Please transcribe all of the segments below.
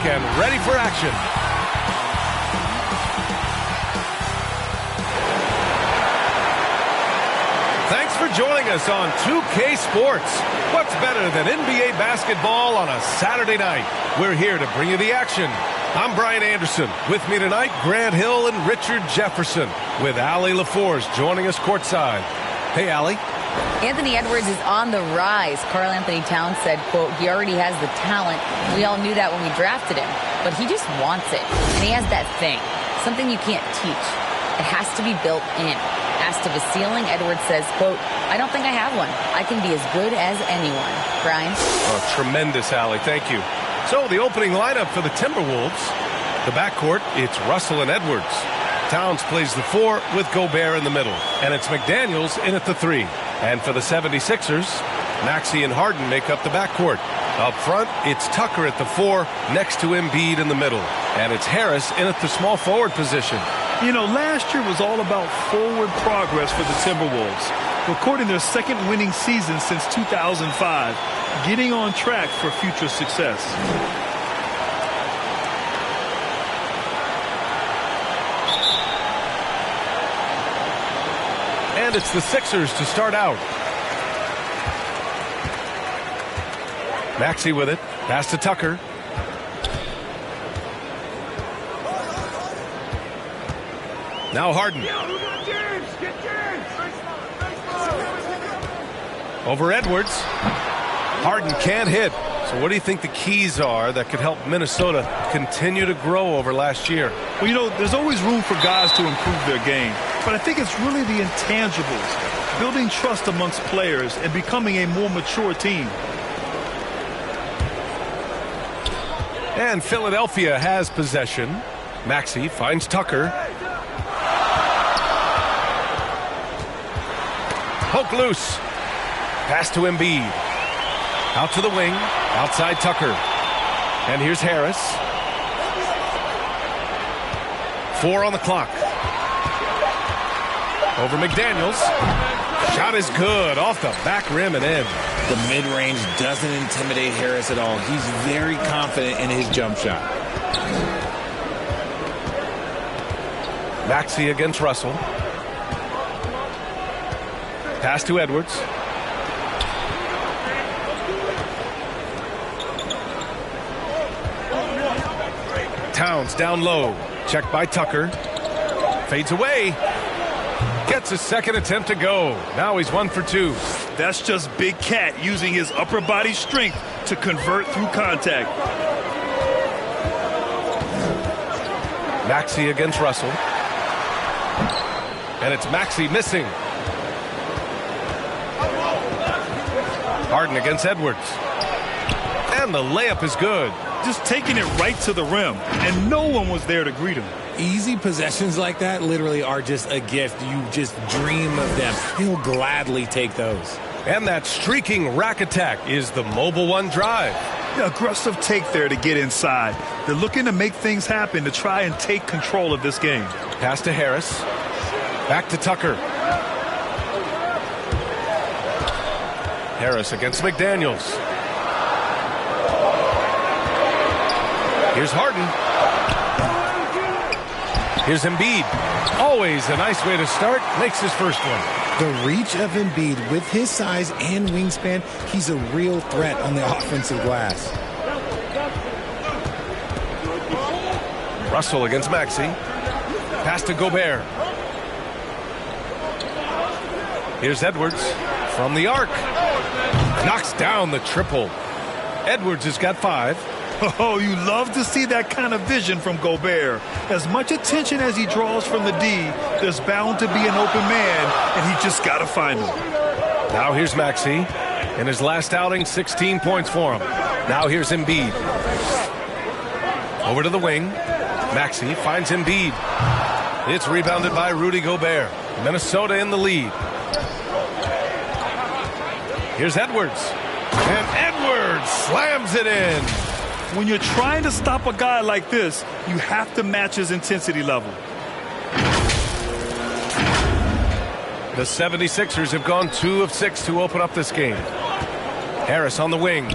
and ready for action. Thanks for joining us on 2K Sports. What's better than NBA basketball on a Saturday night? We're here to bring you the action. I'm Brian Anderson. With me tonight, Grant Hill and Richard Jefferson, with Allie LaForce joining us courtside. Hey, Allie. Anthony Edwards is on the rise. Karl Anthony Towns said, quote, he already has the talent. We all knew that when we drafted him, but he just wants it. And he has that thing, something you can't teach. It has to be built in. Asked of his ceiling, Edwards says, quote, I don't think I have one. I can be as good as anyone. Brian? Oh, tremendous, Allie. Thank you. So the opening lineup for the Timberwolves. The backcourt, it's Russell and Edwards. Towns plays the 4 with Gobert in the middle. And it's McDaniels in at the 3. And for the 76ers, Maxey and Harden make up the backcourt. Up front, it's Tucker at the 4 next to Embiid in the middle. And it's Harris in at the small forward position. You know, last year was all about forward progress for the Timberwolves, recording their second winning season since 2005, getting on track for future success. And it's the Sixers to start out. Maxey with it. Pass to Tucker. Now Harden. Over Edwards. Harden can't hit. So what do you think the keys are that could help Minnesota continue to grow over last year? Well, you know, there's always room for guys to improve their game. But I think it's really the intangibles, building trust amongst players and becoming a more mature team. And Philadelphia has possession. Maxey finds Tucker. Poke loose. Pass to Embiid. Out to the wing. Outside Tucker. And here's Harris. 4 on the clock. Over McDaniels. Shot is good. Off the back rim and in. The mid-range doesn't intimidate Harris at all. He's very confident in his jump shot. Maxey against Russell. Pass to Edwards. Towns down low. Checked by Tucker. Fades away. Gets a second attempt to go. Now he's 1 for 2. That's just Big Cat using his upper body strength to convert through contact. Maxey against Russell. And it's Maxey missing. Harden against Edwards. And the layup is good. Just taking it right to the rim, and no one was there to greet him. Easy possessions like that literally are just a gift. You just dream of them. He'll gladly take those. And that streaking rack attack is the Mobile One drive. The aggressive take there to get inside. They're looking to make things happen to try and take control of this game. Pass to Harris. Back to Tucker. Harris against McDaniels. Here's Harden. Here's Embiid. Always a nice way to start. Makes his first one. The reach of Embiid with his size and wingspan, he's a real threat on the offensive glass. Russell against Maxey. Pass to Gobert. Here's Edwards from the arc. Knocks down the triple. Edwards has got 5. Oh, you love to see that kind of vision from Gobert. As much attention as he draws from the D, there's bound to be an open man, and he just got to find him. Now here's Maxey. In his last outing, 16 points for him. Now here's Embiid. Over to the wing. Maxey finds Embiid. It's rebounded by Rudy Gobert. Minnesota in the lead. Here's Edwards. And Edwards slams it in. When you're trying to stop a guy like this, you have to match his intensity level. The 76ers have gone 2 of 6 to open up this game. Harris on the wing.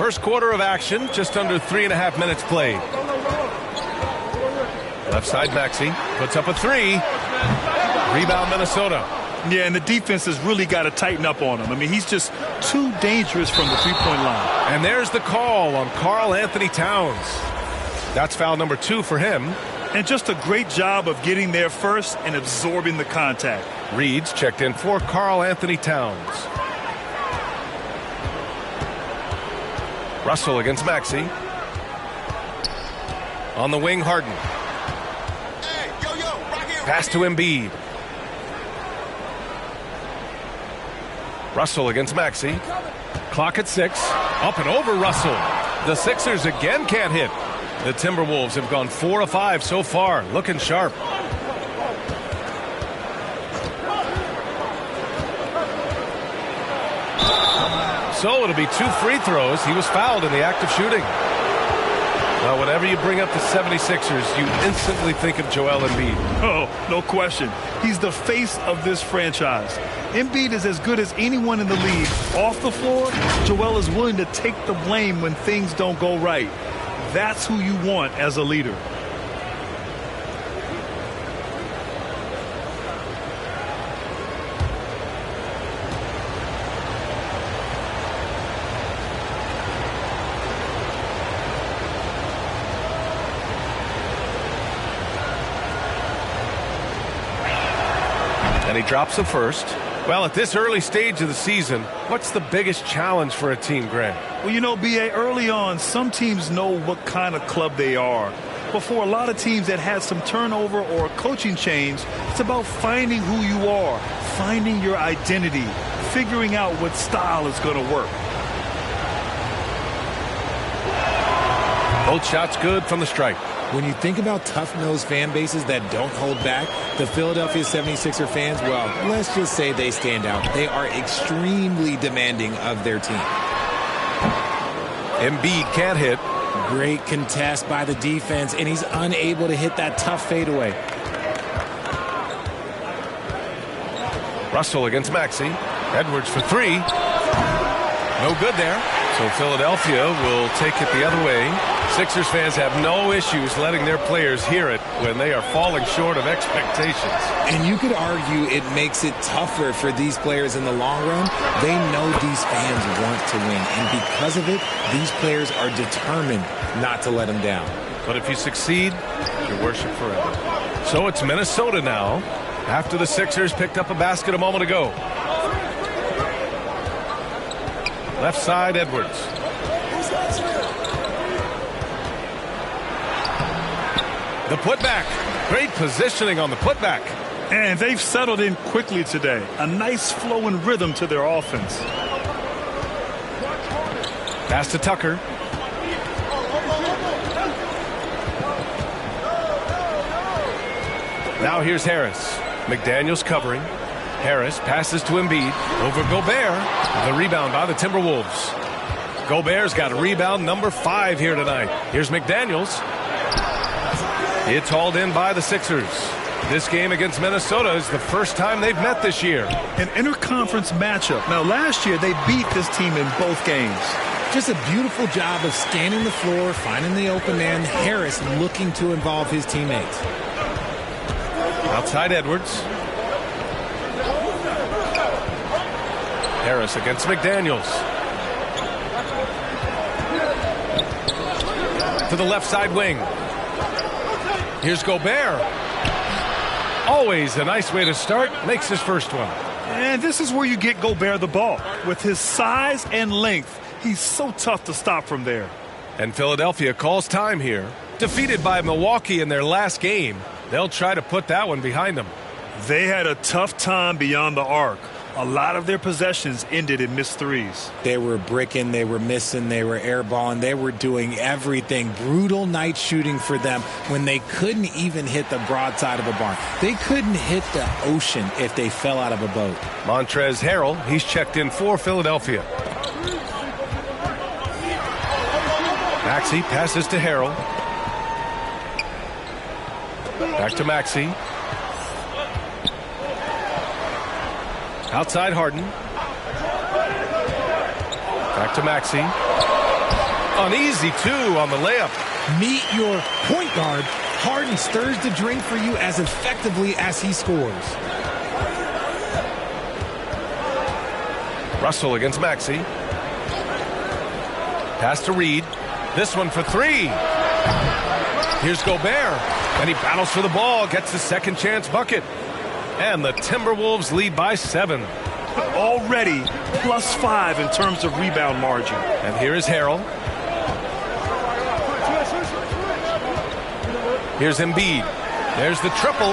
First quarter of action, just under 3.5 minutes played. Left side, Maxey puts up a three. Rebound, Minnesota. Yeah, and the defense has really got to tighten up on him. I mean, he's just too dangerous from the three-point line. And there's the call on Karl Anthony Towns. That's foul number 2 for him. And just a great job of getting there first and absorbing the contact. Reed's checked in for Karl Anthony Towns. Russell against Maxey. On the wing, Harden. Pass to Embiid. Russell against Maxey. Clock at 6. Up and over Russell. The Sixers again can't hit. The Timberwolves have gone 4 of 5 so far. Looking sharp. So it'll be 2 free throws. He was fouled in the act of shooting. Well, whenever you bring up the 76ers, you instantly think of Joel Embiid. Oh, no question. He's the face of this franchise. Embiid is as good as anyone in the league. Off the floor, Joel is willing to take the blame when things don't go right. That's who you want as a leader. And he drops the first. Well, at this early stage of the season, what's the biggest challenge for a team, Grant? Well, you know, B.A., early on, some teams know what kind of club they are. But for a lot of teams that had some turnover or a coaching change, it's about finding who you are, finding your identity, figuring out what style is going to work. Both shots good from the stripe. When you think about tough-nosed fan bases that don't hold back, the Philadelphia 76er fans, well, let's just say they stand out. They are extremely demanding of their team. Embiid can't hit. Great contest by the defense, and he's unable to hit that tough fadeaway. Russell against Maxey. Edwards for 3. No good there. So Philadelphia will take it the other way. Sixers fans have no issues letting their players hear it when they are falling short of expectations. And you could argue it makes it tougher for these players in the long run. They know these fans want to win, and because of it, these players are determined not to let them down. But if you succeed, you worship forever. So it's Minnesota now, after the Sixers picked up a basket a moment ago. Left side, Edwards. The putback. Great positioning on the putback. And they've settled in quickly today. A nice flow and rhythm to their offense. Pass to Tucker. Now here's Harris. McDaniels covering. Harris passes to Embiid. Over Gobert. The rebound by the Timberwolves. Gobert's got a rebound number 5 here tonight. Here's McDaniels. It's hauled in by the Sixers. This game against Minnesota is the first time they've met this year. An interconference matchup. Now, last year, they beat this team in both games. Just a beautiful job of scanning the floor, finding the open man. Harris looking to involve his teammates. Outside Edwards. Harris against McDaniels. To the left side wing. Here's Gobert. Always a nice way to start. Makes his first one. And this is where you get Gobert the ball. With his size and length, he's so tough to stop from there. And Philadelphia calls time here. Defeated by Milwaukee in their last game, they'll try to put that one behind them. They had a tough time beyond the arc. A lot of their possessions ended in missed threes. They were bricking, they were missing, they were airballing, they were doing everything. Brutal night shooting for them when they couldn't even hit the broadside of a barn. They couldn't hit the ocean if they fell out of a boat. Montrezl Harrell, he's checked in for Philadelphia. Maxey passes to Harrell. Back to Maxey. Outside Harden. Back to Maxey. An easy 2 on the layup. Meet your point guard. Harden stirs the drink for you as effectively as he scores. Russell against Maxey. Pass to Reed. This one for 3. Here's Gobert. And he battles for the ball. Gets the second chance bucket. And the Timberwolves lead by 7. Already +5 in terms of rebound margin. And here is Harrell. Here's Embiid. There's the triple.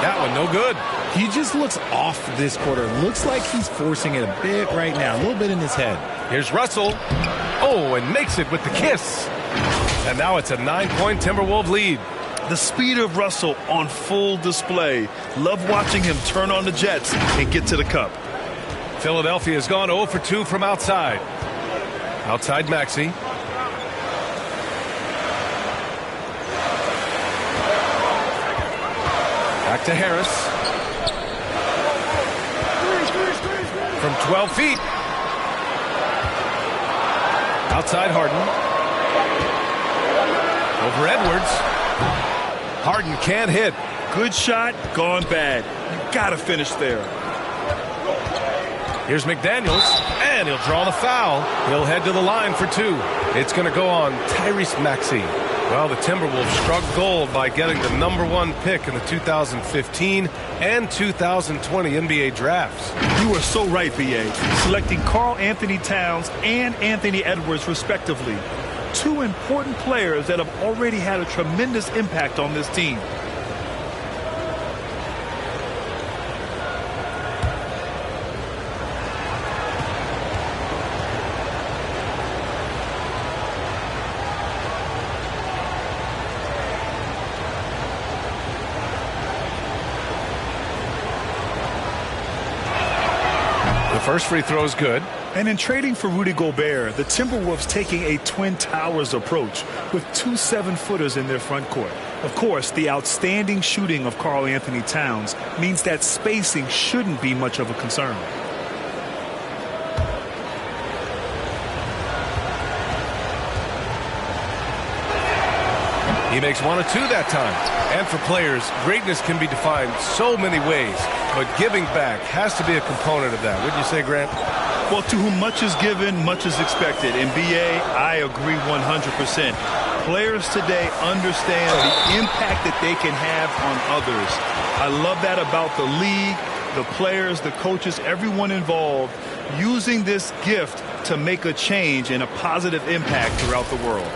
That one no good. He just looks off this quarter. Looks like he's forcing it a bit right now. A little bit in his head. Here's Russell. Oh, and makes it with the kiss. And now it's a 9-point Timberwolves lead. The speed of Russell on full display. Love watching him turn on the jets and get to the cup. Philadelphia has gone 0 for 2 from outside. Outside Maxey. Back to Harris. From 12 feet. Outside Harden. Over Edwards. Harden can't hit. Good shot, gone bad. You gotta finish there. Here's McDaniels, and he'll draw the foul. He'll head to the line for 2. It's going to go on Tyrese Maxey. Well, the Timberwolves struck gold by getting the #1 pick in the 2015 and 2020 NBA drafts. You are so right, B.A. Selecting Karl Anthony Towns and Anthony Edwards, respectively. 2 important players that have already had a tremendous impact on this team. First free throw is good. And in trading for Rudy Gobert, the Timberwolves taking a Twin Towers approach with 2 7-footers in their front court. Of course, the outstanding shooting of Karl Anthony Towns means that spacing shouldn't be much of a concern. He makes 1 of 2 that time. And for players, greatness can be defined so many ways, but giving back has to be a component of that. Wouldn't you say, Grant? Well, to whom much is given, much is expected. In BA, I agree 100%. Players today understand the impact that they can have on others. I love that about the league, the players, the coaches, everyone involved, using this gift to make a change and a positive impact throughout the world.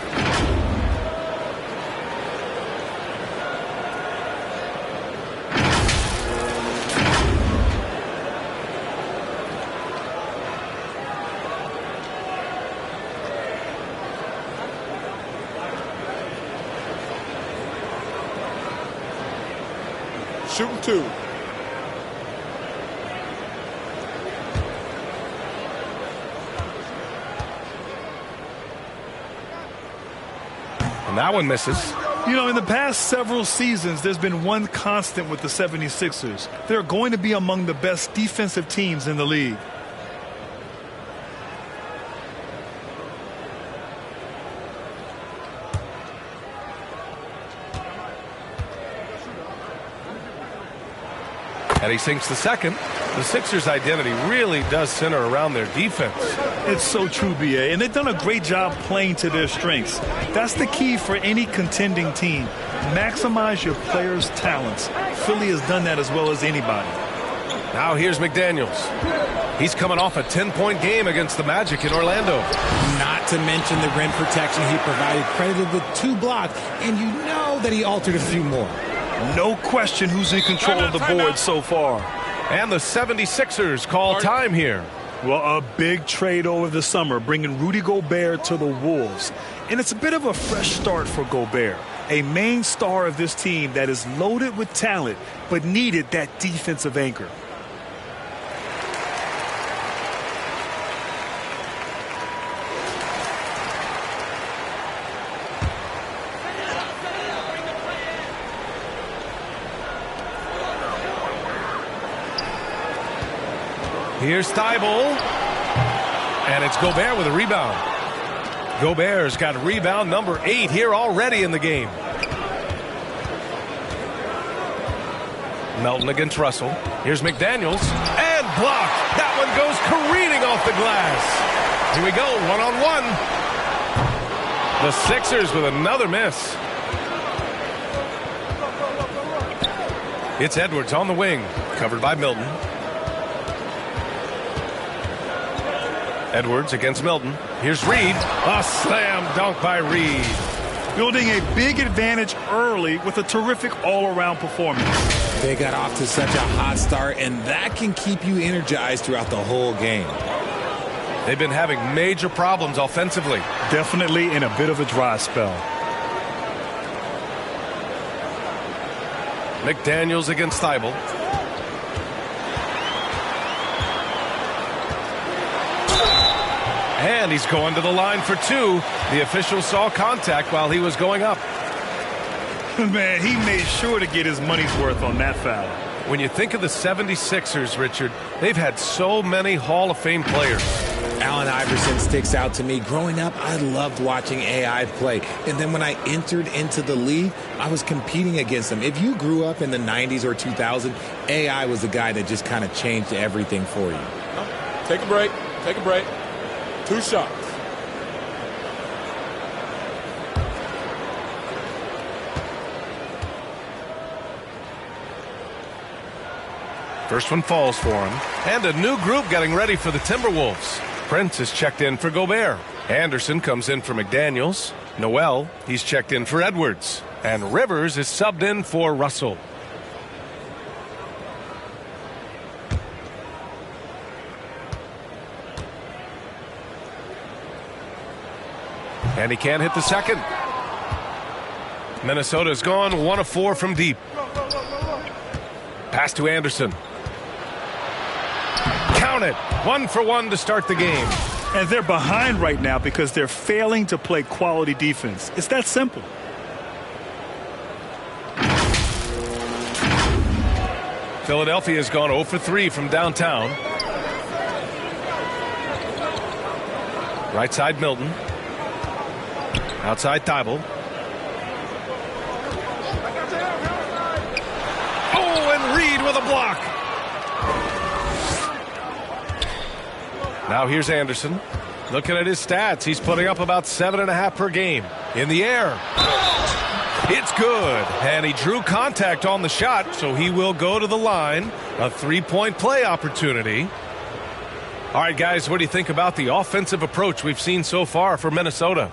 Shooting 2. And that one misses. You know, in the past several seasons, there's been one constant with the 76ers. They're going to be among the best defensive teams in the league. And he sinks the second. The Sixers' identity really does center around their defense. It's so true, B.A., and they've done a great job playing to their strengths. That's the key for any contending team. Maximize your players' talents. Philly has done that as well as anybody. Now here's McDaniels. He's coming off a 10-point game against the Magic in Orlando. Not to mention the rim protection he provided, credited with 2 blocks, and you know that he altered a few more. No question who's in control of the board so far. And the 76ers call time here. Well, a big trade over the summer, bringing Rudy Gobert to the Wolves. And it's a bit of a fresh start for Gobert, a main star of this team that is loaded with talent, but needed that defensive anchor. Here's Thibault. And it's Gobert with a rebound. Gobert's got rebound number 8 here already in the game. Melton against Russell. Here's McDaniels. And blocked. That one goes careening off the glass. Here we go, one-on-one. The Sixers with another miss. It's Edwards on the wing, covered by Milton. Edwards against Milton. Here's Reed. A slam dunk by Reed. Building a big advantage early with a terrific all-around performance. They got off to such a hot start, and that can keep you energized throughout the whole game. They've been having major problems offensively. Definitely in a bit of a dry spell. McDaniels against Thibault. And he's going to the line for 2. The official saw contact while he was going up. Man, he made sure to get his money's worth on that foul. When you think of the 76ers, Richard, they've had so many Hall of Fame players. Allen Iverson sticks out to me. Growing up, I loved watching AI play. And then when I entered into the league, I was competing against him. If you grew up in the 90s or 2000, AI was the guy that just kind of changed everything for you. Take a break. Take a break. 2 shots. First one falls for him. And a new group getting ready for the Timberwolves. Prince is checked in for Gobert. Anderson comes in for McDaniels. Noel, he's checked in for Edwards. And Rivers is subbed in for Russell. And he can't hit the second. Minnesota's gone 1 of 4 from deep. Pass to Anderson. Count it. 1 for 1 to start the game. And they're behind right now because they're failing to play quality defense. It's that simple. Philadelphia's gone 0 for 3 from downtown. Right side Milton. Outside Thibault. Oh, and Reed with a block. Now here's Anderson. Looking at his stats, he's putting up about 7.5 per game. In the air. It's good. And he drew contact on the shot, so he will go to the line. A 3-point play opportunity. All right, guys, what do you think about the offensive approach we've seen so far for Minnesota?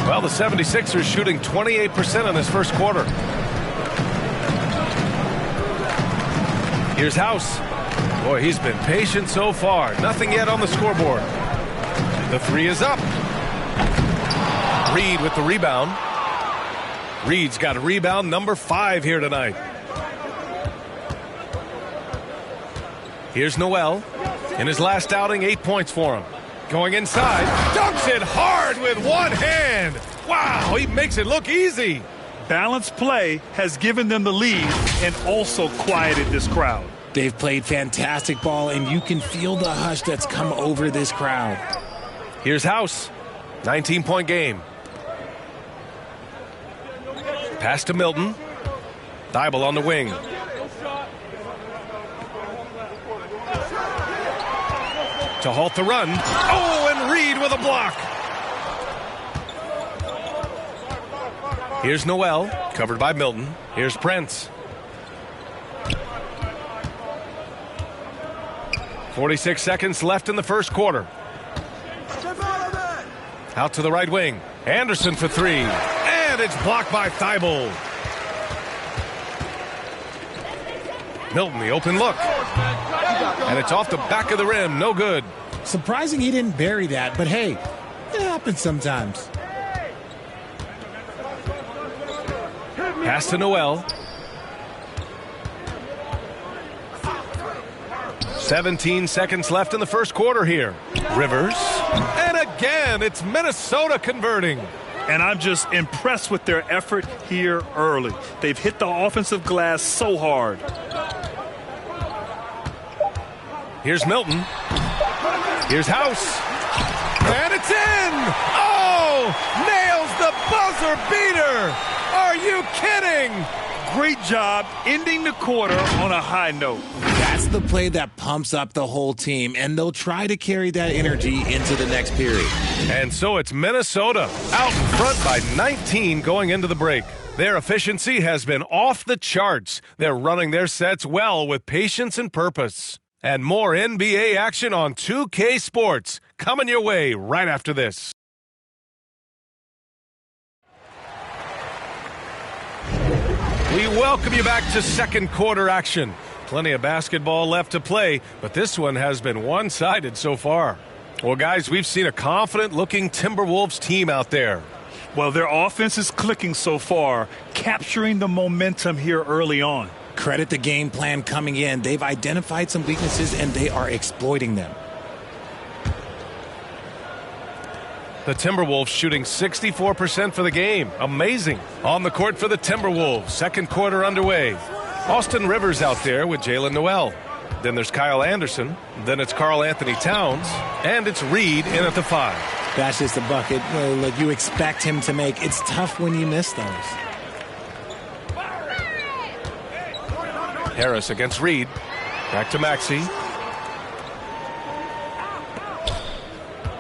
Well, the 76ers shooting 28% in this first quarter. Here's House. Boy, he's been patient so far. Nothing yet on the scoreboard. The 3 is up. Reed with the rebound. Reed's got a rebound number 5 here tonight. Here's Noel. In his last outing, 8 points for him. Going inside, dunks it hard with one hand. Wow, he makes it look easy. Balanced play has given them the lead and also quieted this crowd. They've played fantastic ball, and you can feel the hush that's come over this crowd. Here's House. 19-point game. Pass to Milton. Thibault on the wing. To halt the run. Oh, and Reed with a block. Here's Noel, covered by Milton. Here's Prince. 46 seconds left in the first quarter. Out to the right wing. Anderson for 3. And it's blocked by Thibault. Milton, the open look. And it's off the back of the rim. No good. Surprising he didn't bury that, but hey, it happens sometimes. Pass to Noel. 17 seconds left in the first quarter here. Rivers. And again, it's Minnesota converting. And I'm just impressed with their effort here early. They've hit the offensive glass so hard. Here's Milton. Here's House. And it's in! Oh! Nails the buzzer beater! Are you kidding? Great job ending the quarter on a high note. That's the play that pumps up the whole team, and they'll try to carry that energy into the next period. And so it's Minnesota out in front by 19 going into the break. Their efficiency has been off the charts. They're running their sets well with patience and purpose. And more NBA action on 2K Sports coming your way right after this. We welcome you back to second quarter action. Plenty of basketball left to play, but this one has been one-sided so far. Well, guys, we've seen a confident-looking Timberwolves team out there. Well, their offense is clicking so far, capturing the momentum here early on. Credit the game plan coming in. They've identified some weaknesses, and they are exploiting them. The Timberwolves shooting 64% for the game. Amazing. On the court for the Timberwolves. Second quarter underway. Austin Rivers out there with Jalen Noel. Then there's Kyle Anderson. Then it's Karl Anthony Towns. And it's Reed in at the 5. That's just a bucket look, you expect him to make. It's tough when you miss those. Harris against Reed. Back to Maxey.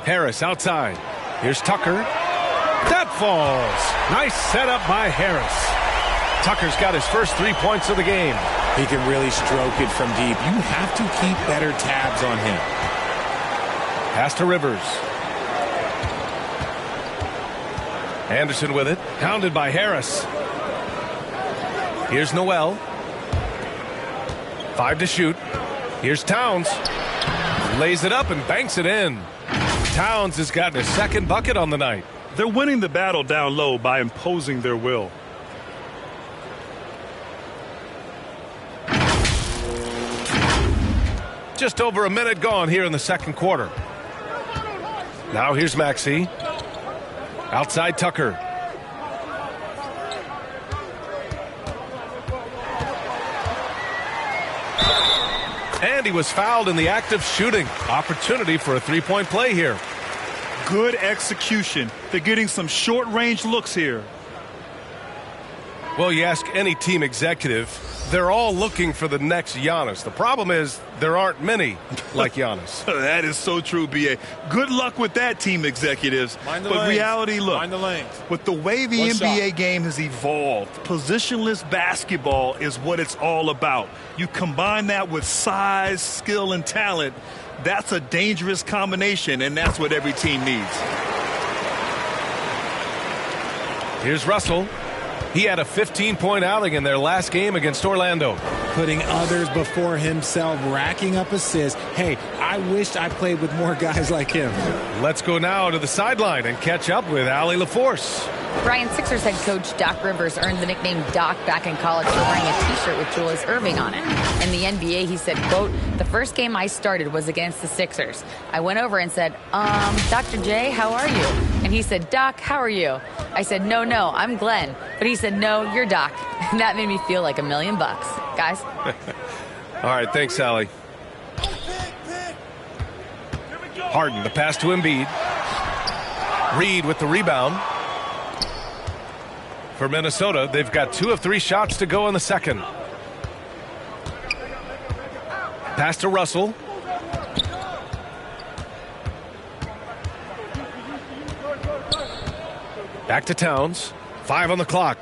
Harris outside. Here's Tucker. That falls. Nice setup by Harris. Tucker's got his first 3 points of the game. He can really stroke it from deep. You have to keep better tabs on him. Pass to Rivers. Anderson with it. Pounded by Harris. Here's Noel. 5 to shoot. Here's Towns. Lays it up and banks it in. Towns has gotten his second bucket on the night. They're winning the battle down low by imposing their will. Just over a minute gone here in the second quarter. Now here's Maxey. Outside Tucker. And he was fouled in the act of shooting. Opportunity for a three-point play here. Good execution. They're getting some short-range looks here. Well, you ask any team executive, they're all looking for the next Giannis. The problem is there aren't many like Giannis. That is so true, B.A. Good luck with that, team executives. But reality, look, with the way the NBA game has evolved, positionless basketball is what it's all about. You combine that with size, skill, and talent, that's a dangerous combination, and that's what every team needs. Here's Russell. He had a 15-point outing in their last game against Orlando. Putting others before himself, racking up assists. Hey, I wished I played with more guys like him. Let's go now to the sideline and catch up with Allie LaForce. Brian, Sixers head coach Doc Rivers earned the nickname Doc back in college for wearing a T-shirt with Julius Erving on it. In the NBA, he said, quote, "The first game I started was against the Sixers. I went over and said, Dr. J, how are you?" And he said, "Doc, how are you?" I said, no, I'm Glenn. But he said, "No, you're Doc." And that made me feel like $1 million. Guys? All right, thanks, Allie. Harden, the pass to Embiid. Reed with the rebound. For Minnesota, they've got 2 of 3 shots to go in the second. Pass to Russell. Back to Towns. 5 on the clock.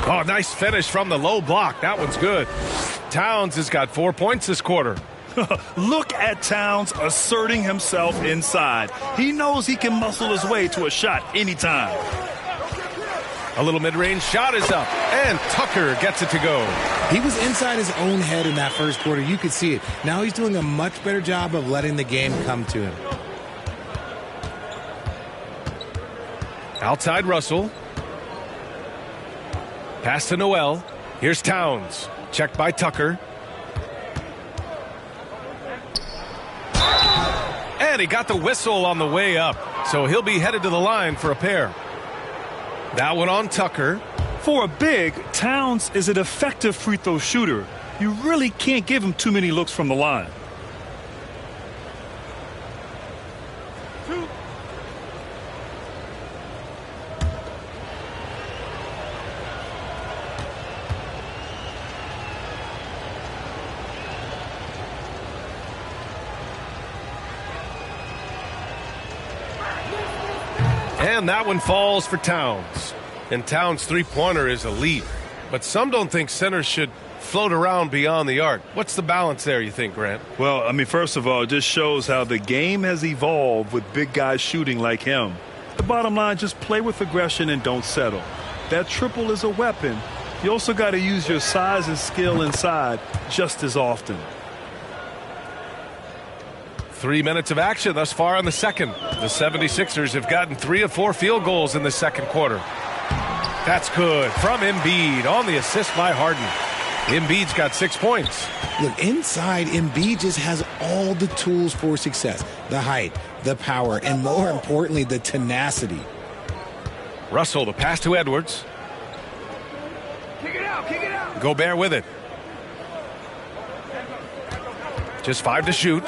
Oh, nice finish from the low block. That one's good. Towns has got 4 points this quarter. Look at Towns asserting himself inside. He knows he can muscle his way to a shot anytime. A little mid-range shot is up, and Tucker gets it to go. He was inside his own head in that first quarter. You could see it. Now he's doing a much better job of letting the game come to him. Outside Russell. Pass to Noel. Here's Towns. Checked by Tucker. And he got the whistle on the way up. So he'll be headed to the line for a pair. That one on Tucker. For a big, Towns is an effective free throw shooter. You really can't give him too many looks from the line. And that one falls for Towns. And Towns' three-pointer is elite. But some don't think centers should float around beyond the arc. What's the balance there, you think, Grant? Well, I mean, first of all, it just shows how the game has evolved with big guys shooting like him. The bottom line, just play with aggression and don't settle. That triple is a weapon. You also got to use your size and skill inside just as often. 3 minutes of action thus far in the second. The 76ers have gotten 3 of 4 field goals in the second quarter. That's good from Embiid on the assist by Harden. Embiid's got 6 points. Look, inside, Embiid just has all the tools for success. The height, the power, and more importantly, the tenacity. Russell, the pass to Edwards. Kick it out. Gobert with it. Just 5 to shoot.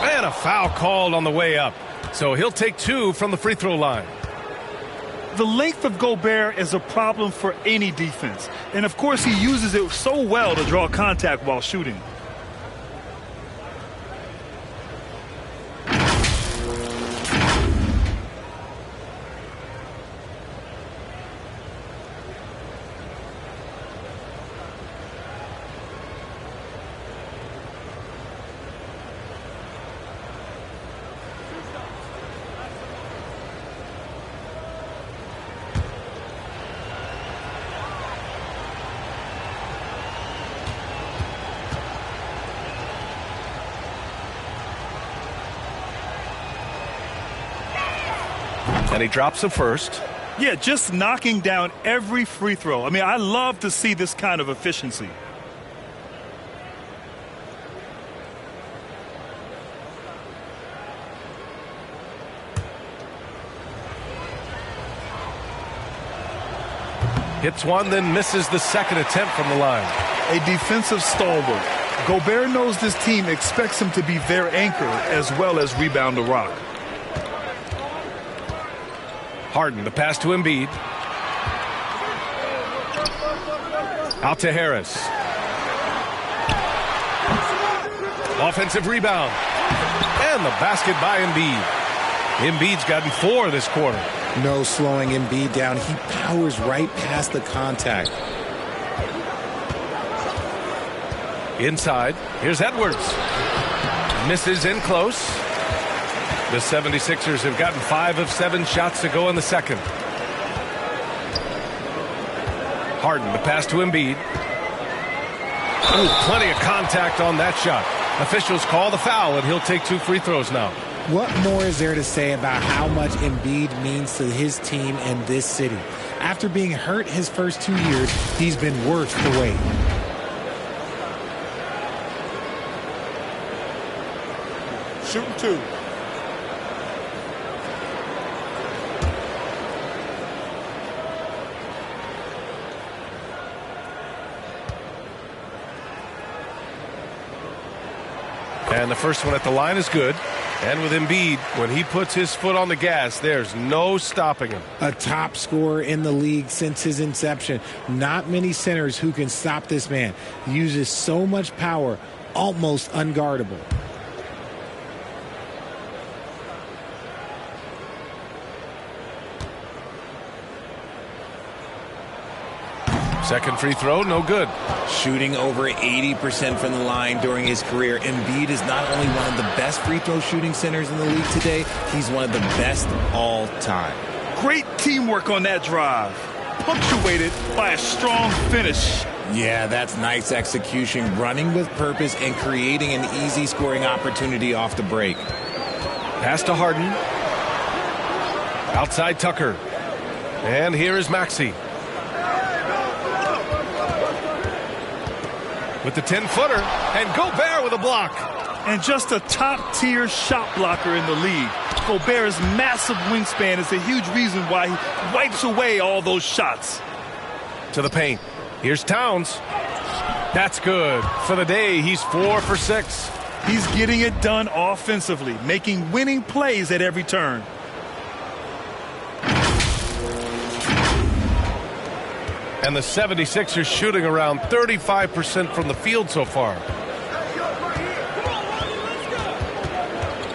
And a foul called on the way up. So he'll take 2 from the free throw line. The length of Gobert is a problem for any defense. And, of course, he uses it so well to draw contact while shooting. And he drops the first. Yeah, just knocking down every free throw. I mean, I love to see this kind of efficiency. Hits one, then misses the second attempt from the line. A defensive stalwart. Gobert knows this team expects him to be their anchor as well as rebound the rock. Harden, the pass to Embiid. Out to Harris. Offensive rebound. And the basket by Embiid. Embiid's gotten 4 this quarter. No slowing Embiid down. He powers right past the contact. Inside. Here's Edwards. Misses in close. The 76ers have gotten 5 of 7 shots to go in the second. Harden, the pass to Embiid. Ooh, plenty of contact on that shot. Officials call the foul, and he'll take 2 free throws now. What more is there to say about how much Embiid means to his team and this city? After being hurt his first 2 years, he's been worth the wait. Shooting 2. And the first one at the line is good. And with Embiid, when he puts his foot on the gas, there's no stopping him. A top scorer in the league since his inception. Not many centers who can stop this man. Uses so much power, almost unguardable. Second free throw, no good. Shooting over 80% from the line during his career. Embiid is not only one of the best free throw shooting centers in the league today, he's one of the best all time. Great teamwork on that drive, punctuated by a strong finish. Yeah, that's nice execution, running with purpose and creating an easy scoring opportunity off the break. Pass to Harden. Outside Tucker. And here is Maxey. with the 10-footer, and Gobert with a block. And just a top-tier shot blocker in the league. Gobert's massive wingspan is a huge reason why he wipes away all those shots. To the paint. Here's Towns. That's good. For the day, he's 4 for 6. He's getting it done offensively, making winning plays at every turn. And the 76ers shooting around 35% from the field so far.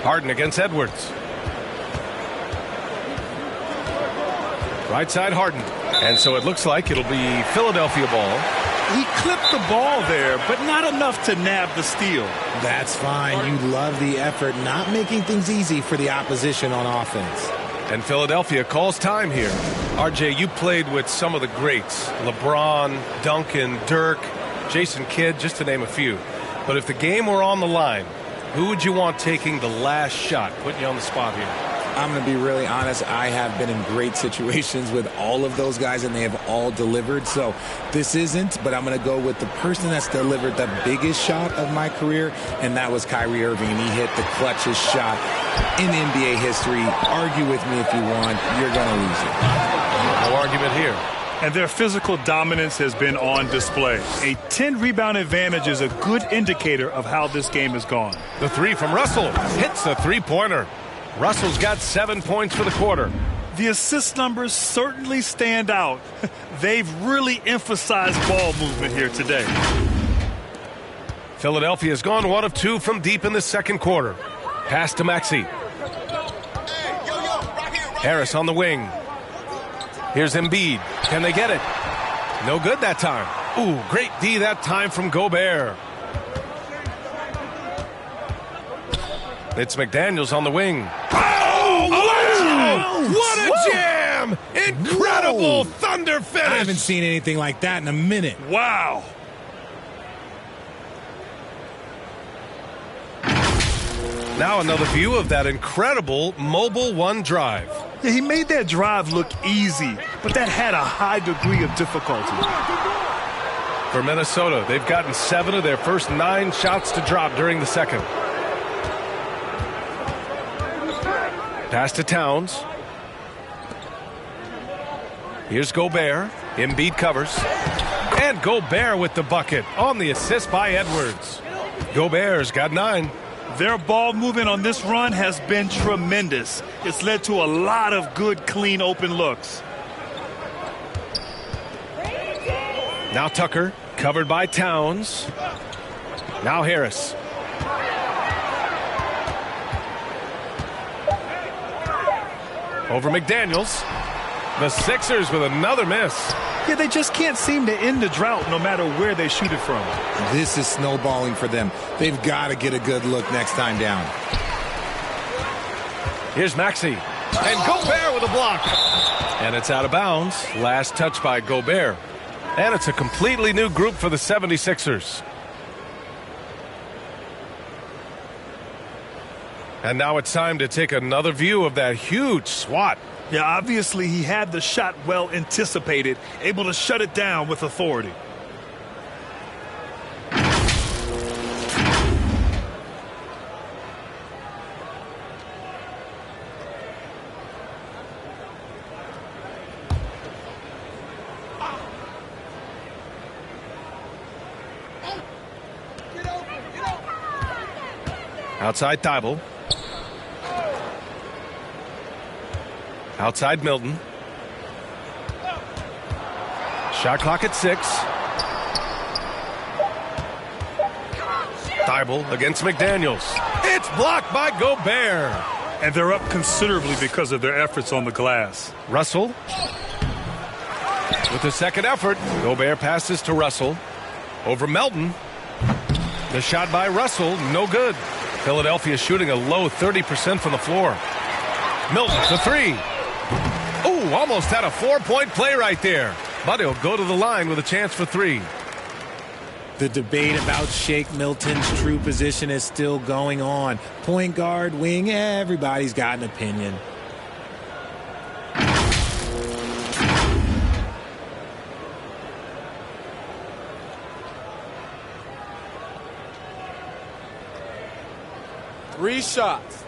Harden against Edwards. Right side Harden. And so it looks like it'll be Philadelphia ball. He clipped the ball there, but not enough to nab the steal. That's fine. You love the effort, not making things easy for the opposition on offense. And Philadelphia calls time here. RJ, you played with some of the greats. LeBron, Duncan, Dirk, Jason Kidd, just to name a few. But if the game were on the line, who would you want taking the last shot? Putting you on the spot here. I'm going to be really honest. I have been in great situations with all of those guys, and they have all delivered. So this isn't, but I'm going to go with the person that's delivered the biggest shot of my career, and that was Kyrie Irving. And he hit the clutchest shot in NBA history. Argue with me if you want. You're going to lose it. No argument here. And their physical dominance has been on display. A 10-rebound advantage is a good indicator of how this game has gone. The three from Russell hits the three-pointer. Russell's got 7 points for the quarter. The assist numbers certainly stand out. They've really emphasized ball movement here today. Philadelphia's gone 1 of 2 from deep in the second quarter. Pass to Maxey. Harris on the wing. Here's Embiid. Can they get it? No good that time. Ooh, great D that time from Gobert. It's McDaniels on the wing. Oh, wow! What a jam! Incredible thunder finish. I haven't seen anything like that in a minute. Wow. Now another view of that incredible mobile one drive. Yeah, he made that drive look easy, but that had a high degree of difficulty. For Minnesota, they've gotten 7 of their first 9 shots to drop during the second. Pass to Towns. Here's Gobert. Embiid covers. And Gobert with the bucket on the assist by Edwards. Gobert's got 9. Their ball movement on this run has been tremendous. It's led to a lot of good, clean, open looks. Now Tucker, covered by Towns. Now Harris. Over McDaniels. The Sixers with another miss. Yeah, they just can't seem to end the drought no matter where they shoot it from. This is snowballing for them. They've got to get a good look next time down. Here's Maxey. And Gobert with a block. And it's out of bounds. Last touch by Gobert. And it's a completely new group for the 76ers. And now it's time to take another view of that huge swat. Yeah, obviously he had the shot well anticipated, able to shut it down with authority. Outside Thibault. Outside Milton. Shot clock at 6. Thibault against McDaniels. It's blocked by Gobert. And they're up considerably because of their efforts on the glass. Russell. With the second effort, Gobert passes to Russell. Over Melton. The shot by Russell, no good. Philadelphia shooting a low 30% from the floor. Milton for 3. Ooh, almost had a 4-point play right there. But he'll go to the line with a chance for 3. The debate about Shake Milton's true position is still going on. Point guard, wing, everybody's got an opinion. 3 shots.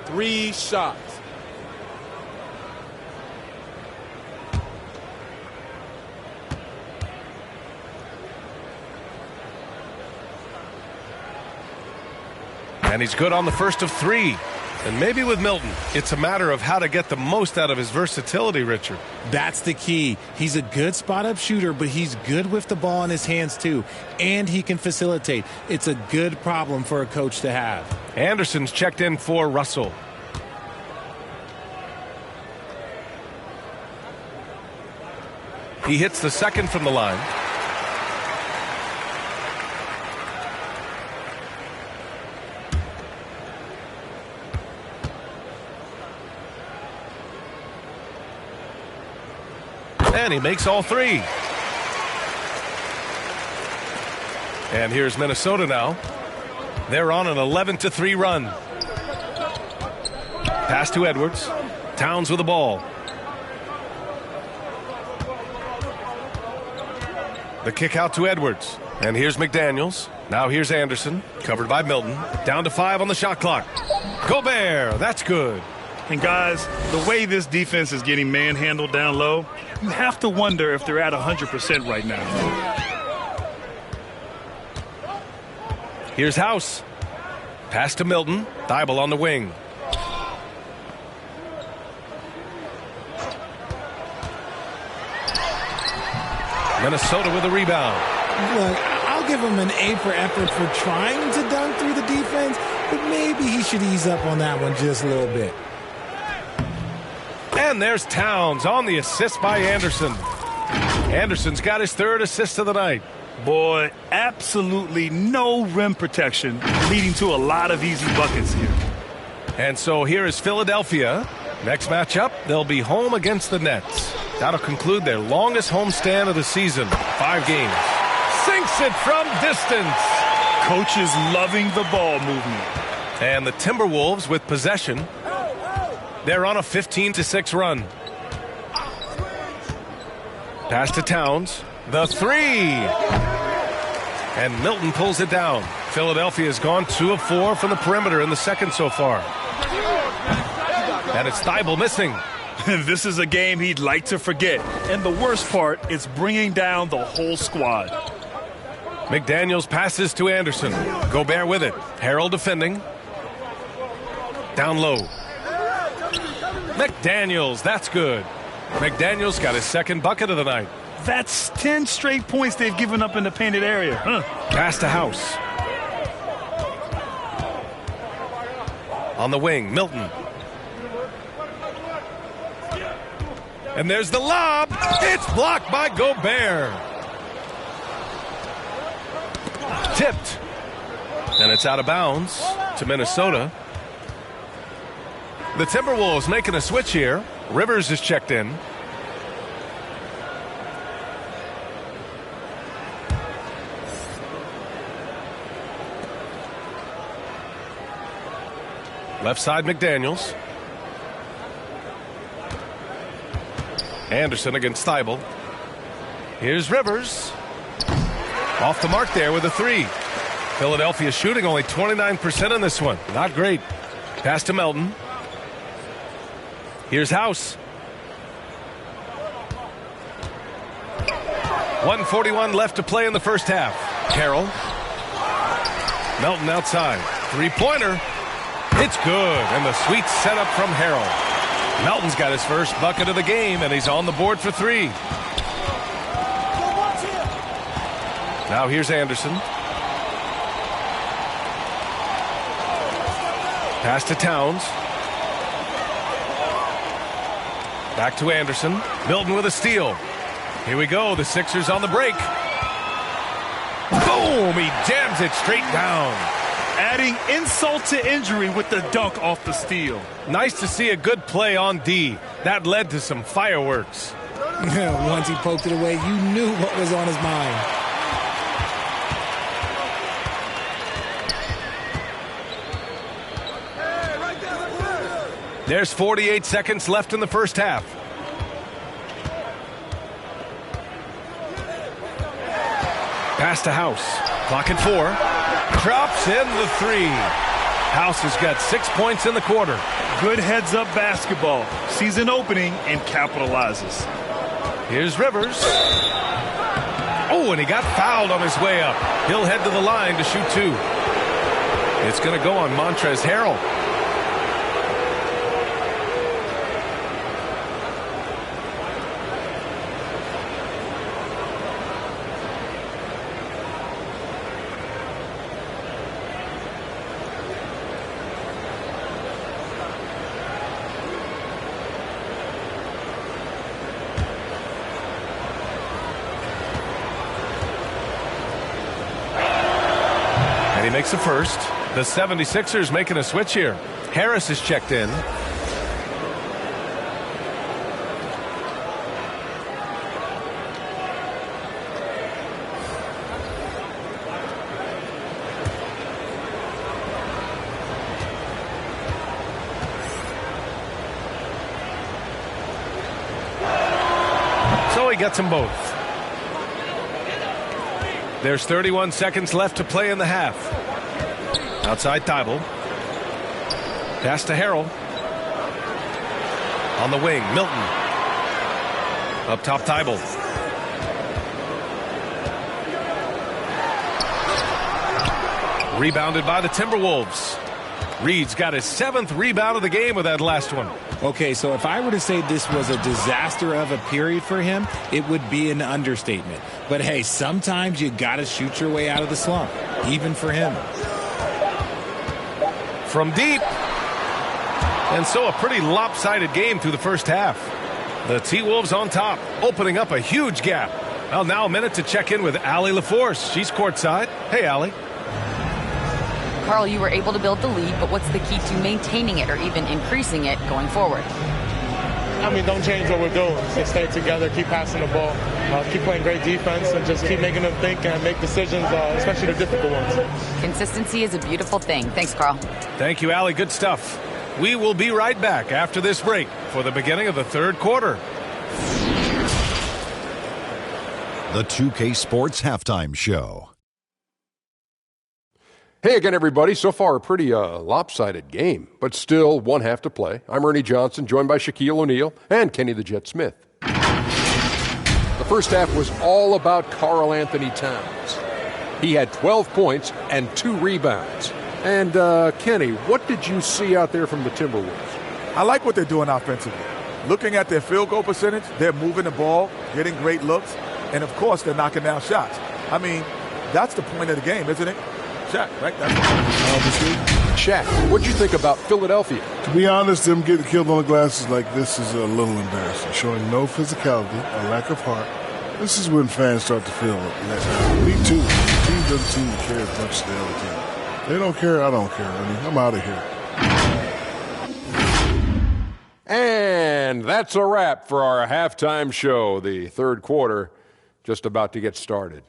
3 shots. And he's good on the first of 3. And maybe with Milton, it's a matter of how to get the most out of his versatility, Richard. That's the key. He's a good spot-up shooter, but he's good with the ball in his hands, too. And he can facilitate. It's a good problem for a coach to have. Anderson's checked in for Russell. He hits the second from the line. And he makes all 3. And here's Minnesota now. They're on an 11-3 run. Pass to Edwards. Towns with the ball. The kick out to Edwards. And here's McDaniels. Now here's Anderson. Covered by Milton. Down to 5 on the shot clock. Gobert. That's good. And guys, the way this defense is getting manhandled down low, you have to wonder if they're at 100% right now. Here's House. Pass to Milton. Thibault on the wing. Minnesota with a rebound. Look, I'll give him an A for effort for trying to dunk through the defense, but maybe he should ease up on that one just a little bit. And there's Towns on the assist by Anderson. Anderson's got his 3rd assist of the night. Boy, absolutely no rim protection, leading to a lot of easy buckets here. And so here is Philadelphia. Next matchup, they'll be home against the Nets. That'll conclude their longest homestand of the season, 5 games. Sinks it from distance. Coaches loving the ball movement. And the Timberwolves with possession. They're on a 15-6 run. Pass to Towns. The 3. And Milton pulls it down. Philadelphia's gone 2 of 4 from the perimeter in the second so far. And it's Thibault missing. This is a game he'd like to forget. And the worst part is bringing down the whole squad. McDaniels passes to Anderson. Gobert with it. Harrell defending. Down low. McDaniels, that's good. McDaniels got his 2nd bucket of the night. That's 10 straight points they've given up in the painted area. Pass to House. On the wing, Milton. And there's the lob. It's blocked by Gobert. Tipped. And it's out of bounds to Minnesota. The Timberwolves making a switch here. Rivers is checked in. Left side, McDaniels. Anderson against Thibault. Here's Rivers. Off the mark there with a 3. Philadelphia shooting only 29% in this one. Not great. Pass to Melton. Here's House. 1:41 left to play in the first half. Harrell. Melton outside. 3-pointer. It's good. And the sweet setup from Harrell. Melton's got his first bucket of the game, and he's on the board for 3. Now here's Anderson. Pass to Towns. Back to Anderson. Milton with a steal. Here we go. The Sixers on the break. Boom! He jams it straight down. Adding insult to injury with the dunk off the steal. Nice to see a good play on D. That led to some fireworks. Once he poked it away, you knew what was on his mind. There's 48 seconds left in the first half. Pass to House. Clock at 4. Drops in the 3. House has got 6 points in the quarter. Good heads-up basketball. Sees an opening and capitalizes. Here's Rivers. Oh, and he got fouled on his way up. He'll head to the line to shoot 2. It's going to go on Montrezl Harrell. He makes the first. The 76ers making a switch here. Harris is checked in. So he gets them both. There's 31 seconds left to play in the half. Outside Thibault. Pass to Harrell. On the wing, Milton. Up top, Thibault. Rebounded by the Timberwolves. Reed's got his 7th rebound of the game with that last one. Okay, so if I were to say this was a disaster of a period for him, it would be an understatement. But hey, sometimes you got to shoot your way out of the slump, even for him. From deep. And so a pretty lopsided game through the first half. The T-Wolves on top, opening up a huge gap. Well, now a minute to check in with Allie LaForce. She's courtside. Hey, Allie. Carl, you were able to build the lead, but what's the key to maintaining it or even increasing it going forward? I mean, don't change what we're doing. Just stay together, keep passing the ball, keep playing great defense, and just keep making them think and make decisions, especially the difficult ones. Consistency is a beautiful thing. Thanks, Carl. Thank you, Allie. Good stuff. We will be right back after this break for the beginning of the third quarter. The 2K Sports Halftime Show. Hey again, everybody. So far, a pretty lopsided game, but still one half to play. I'm Ernie Johnson, joined by Shaquille O'Neal and Kenny the Jet Smith. The first half was all about Karl Anthony Towns. He had 12 points and 2 rebounds. And, Kenny, what did you see out there from the Timberwolves? I like what they're doing offensively. Looking at their field goal percentage, they're moving the ball, getting great looks, and, of course, they're knocking down shots. I mean, that's the point of the game, isn't it? Shaq, right? That's Shaq, what'd you think about Philadelphia? To be honest, them getting killed on the glasses like this is a little embarrassing. Showing no physicality, a lack of heart. This is when fans start to feel let down. Me too. The team doesn't seem to care as much as the other team. They don't care, I don't care. I mean, I'm out of here. And that's a wrap for our halftime show. The third quarter just about to get started.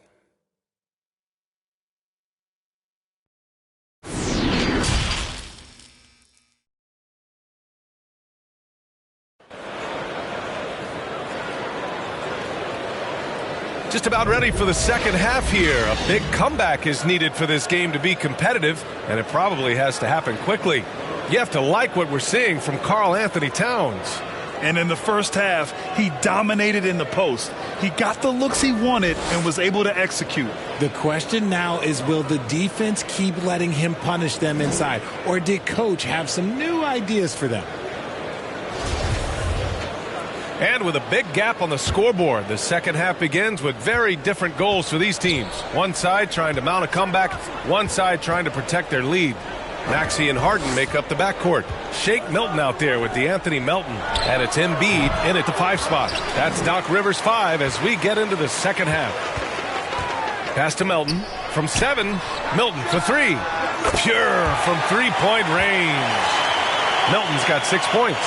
Just about ready for the second half here. A big comeback is needed for this game to be competitive, and it probably has to happen quickly. You have to like what we're seeing from Karl Anthony Towns. And in the first half, he dominated in the post. He got the looks he wanted and was able to execute. The question now is, will the defense keep letting him punish them inside? Or did Coach have some new ideas for them? And with a big gap on the scoreboard, the second half begins with very different goals for these teams. One side trying to mount a comeback, one side trying to protect their lead. Maxey and Harden make up the backcourt. Shake Milton out there with DeAnthony Melton. And it's Embiid in at the 5 spot. That's Doc Rivers 5 as we get into the second half. Pass to Melton. From 7, Milton for 3. Pure from 3-point range. Milton's got 6 points.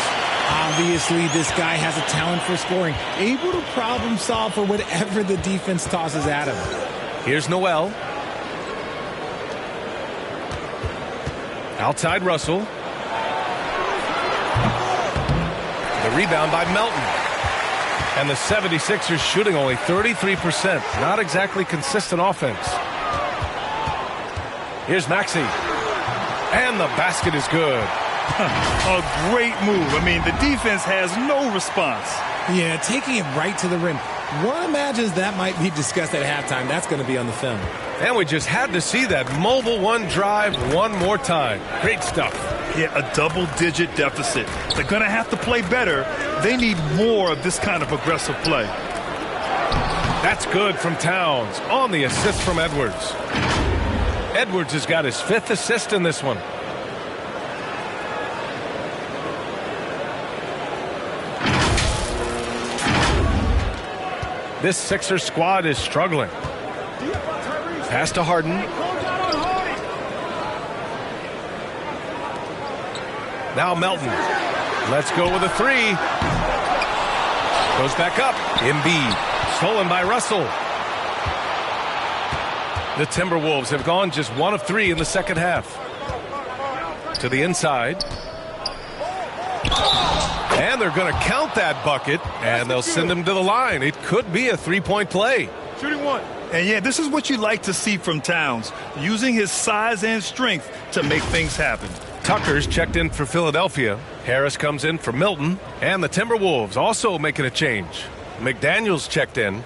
Obviously, this guy has a talent for scoring, able to problem solve for whatever the defense tosses at him. Here's Noel. Outside Russell. The rebound by Melton. And the 76ers shooting only 33%. Not exactly consistent offense. Here's Maxey. And the basket is good. A great move. I mean, the defense has no response. Yeah, taking it right to the rim. One imagines that might be discussed at halftime. That's going to be on the film. And we just had to see that mobile one drive one more time. Great stuff. Yeah, a double-digit deficit. They're going to have to play better. They need more of this kind of aggressive play. That's good from Towns on the assist from Edwards. Edwards has got his 5th assist in this one. This Sixers squad is struggling. Pass to Harden. Now Melton. Let's go with a 3. Goes back up. Embiid. Stolen by Russell. The Timberwolves have gone just 1 of 3 in the second half. To the inside. And they're going to count that bucket, and they'll send him to the line. It could be a 3-point play. Shooting 1. And, yeah, this is what you like to see from Towns, using his size and strength to make things happen. Tucker's checked in for Philadelphia. Harris comes in for Milton. And the Timberwolves also making a change. McDaniels checked in.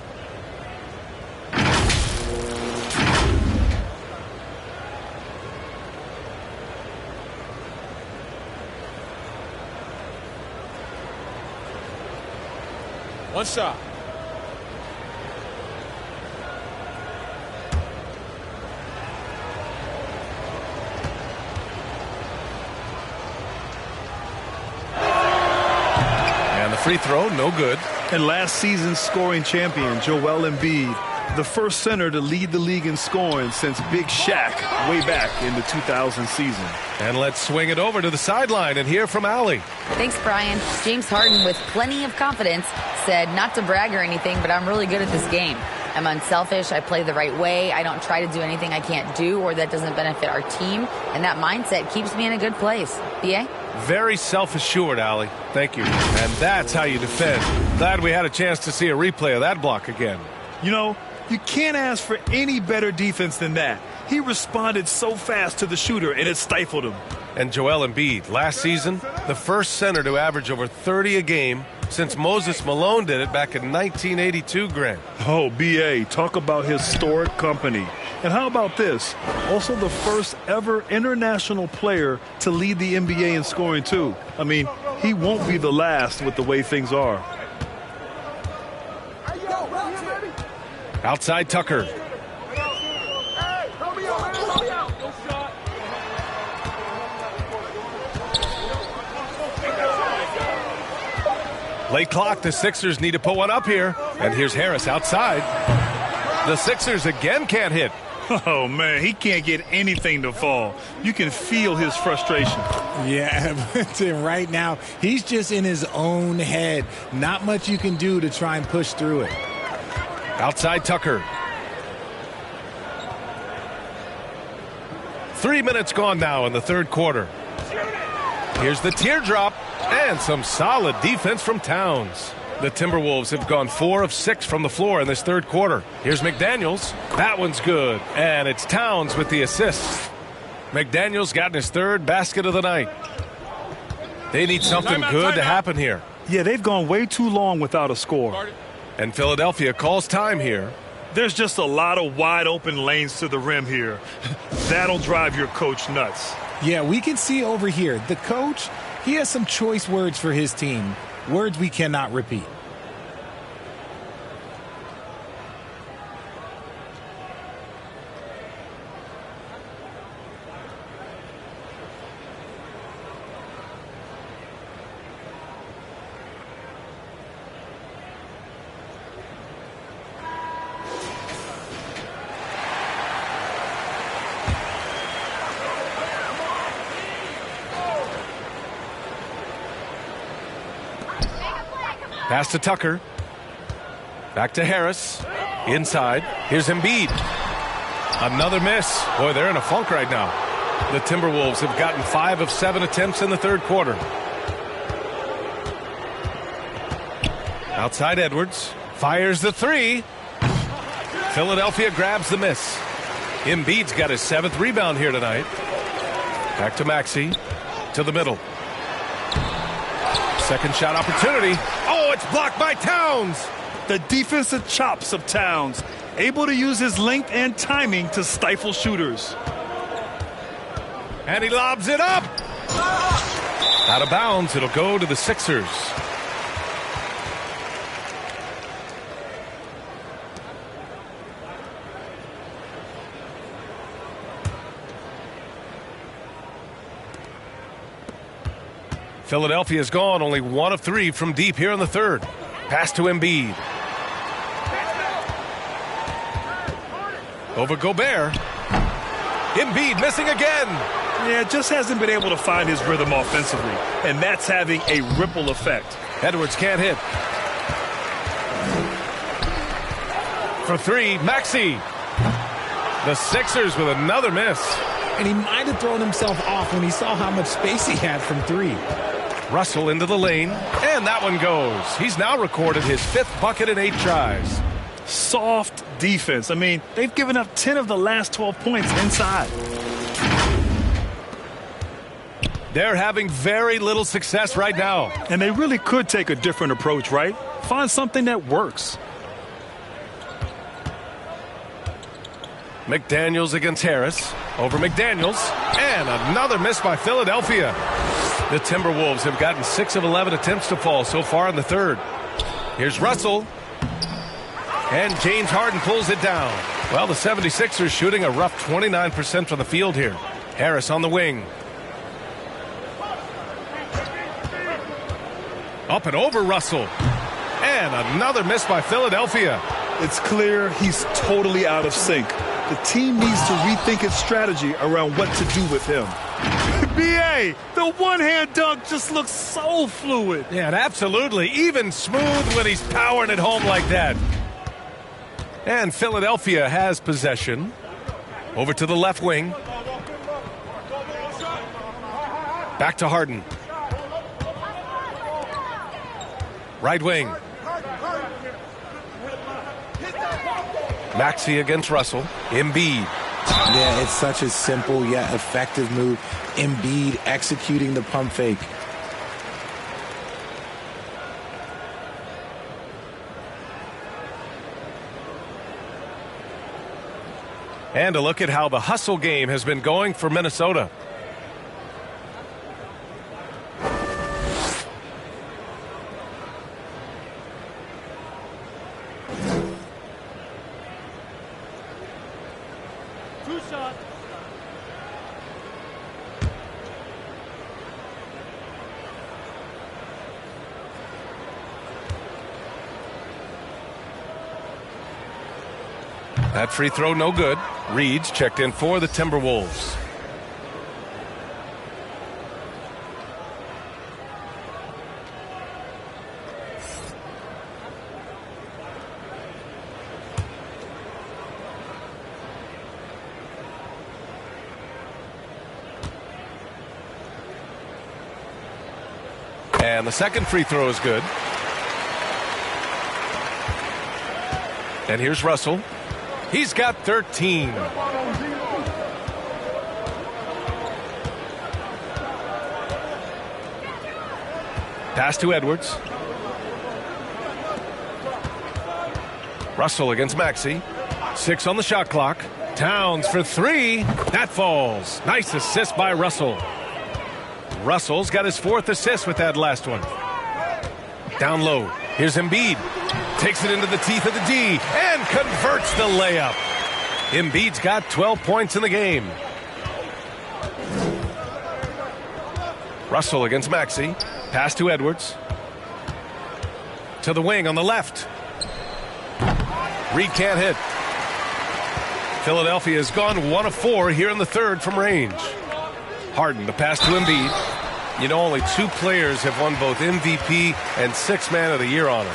One shot. And the free throw, no good. And last season's scoring champion, Joel Embiid, the first center to lead the league in scoring since Big Shaq way back in the 2000 season. And let's swing it over to the sideline and hear from Allie. Thanks, Brian. James Harden, with plenty of confidence, said not to brag or anything, but I'm really good at this game. I'm unselfish. I play the right way. I don't try to do anything I can't do or that doesn't benefit our team. And that mindset keeps me in a good place. B.A.? Very self-assured, Allie. Thank you. And that's how you defend. Glad we had a chance to see a replay of that block again. You know, you can't ask for any better defense than that. He responded so fast to the shooter, and it stifled him. And Joel Embiid, last season, the first center to average over 30 a game since Moses Malone did it back in 1982, Grant. Oh, B.A., talk about historic company. And how about this? Also the first ever international player to lead the NBA in scoring, too. I mean, he won't be the last with the way things are. Outside Tucker. Late clock, the Sixers need to put one up here. And here's Harris outside. The Sixers again can't hit. Oh, man, he can't get anything to fall. You can feel his frustration. Yeah, but right now, he's just in his own head. Not much you can do to try and push through it. Outside Tucker. 3 minutes gone now in the third quarter. Here's the teardrop and some solid defense from Towns. The Timberwolves have gone 4 of 6 from the floor in this third quarter. Here's McDaniels. That one's good. And it's Towns with the assist. McDaniels gotten his 3rd basket of the night. They need something good to happen here. Yeah, they've gone way too long without a score. And Philadelphia calls time here. There's just a lot of wide open lanes to the rim here. That'll drive your coach nuts. Yeah, we can see over here. The coach, he has some choice words for his team. Words we cannot repeat. Pass to Tucker. Back to Harris. Inside. Here's Embiid. Another miss. Boy, they're in a funk right now. The Timberwolves have gotten 5 of 7 attempts in the third quarter. Outside Edwards. Fires the 3. Philadelphia grabs the miss. Embiid's got his 7th rebound here tonight. Back to Maxey. To the middle. Second shot opportunity. Oh, it's blocked by Towns. The defensive chops of Towns, able to use his length and timing to stifle shooters. And he lobs it up. Out of bounds. It'll go to the Sixers. Philadelphia's gone only 1 of 3 from deep here in the third. Pass to Embiid. Over Gobert. Embiid missing again. Yeah, just hasn't been able to find his rhythm offensively, and that's having a ripple effect. Edwards can't hit. For 3, Maxey. The Sixers with another miss. And he might have thrown himself off when he saw how much space he had from 3. Russell into the lane, and that one goes. He's now recorded his 5th bucket in 8 tries. Soft defense. I mean, they've given up 10 of the last 12 points inside. They're having very little success right now. And they really could take a different approach, right? Find something that works. McDaniels against Harris. Over McDaniels. And another miss by Philadelphia. The Timberwolves have gotten 6 of 11 attempts to fall so far in the third. Here's Russell. And James Harden pulls it down. Well, the 76ers shooting a rough 29% from the field here. Harris on the wing. Up and over Russell. And another miss by Philadelphia. It's clear he's totally out of sync. The team needs to rethink its strategy around what to do with him. B.A., the one-hand dunk just looks so fluid. Yeah, and absolutely. Even smooth when he's powering it home like that. And Philadelphia has possession. Over to the left wing. Back to Harden. Right wing. Maxey against Russell. Embiid. Yeah, it's such a simple yet effective move. Embiid executing the pump fake. And a look at how the hustle game has been going for Minnesota. That free throw no good. Reed's checked in for the Timberwolves. And the second free throw is good. And here's Russell. He's got 13. Pass to Edwards. Russell against Maxey. 6 on the shot clock. Towns for 3. That falls. Nice assist by Russell. Russell's got his 4th assist with that last one. Down low. Here's Embiid. Takes it into the teeth of the D and converts the layup. Embiid's got 12 points in the game. Russell against Maxey. Pass to Edwards. To the wing on the left. Reed can't hit. Philadelphia has gone 1 of 4 here in the third from range. Harden, the pass to Embiid. You know, only 2 players have won both MVP and 6th Man of the Year honors.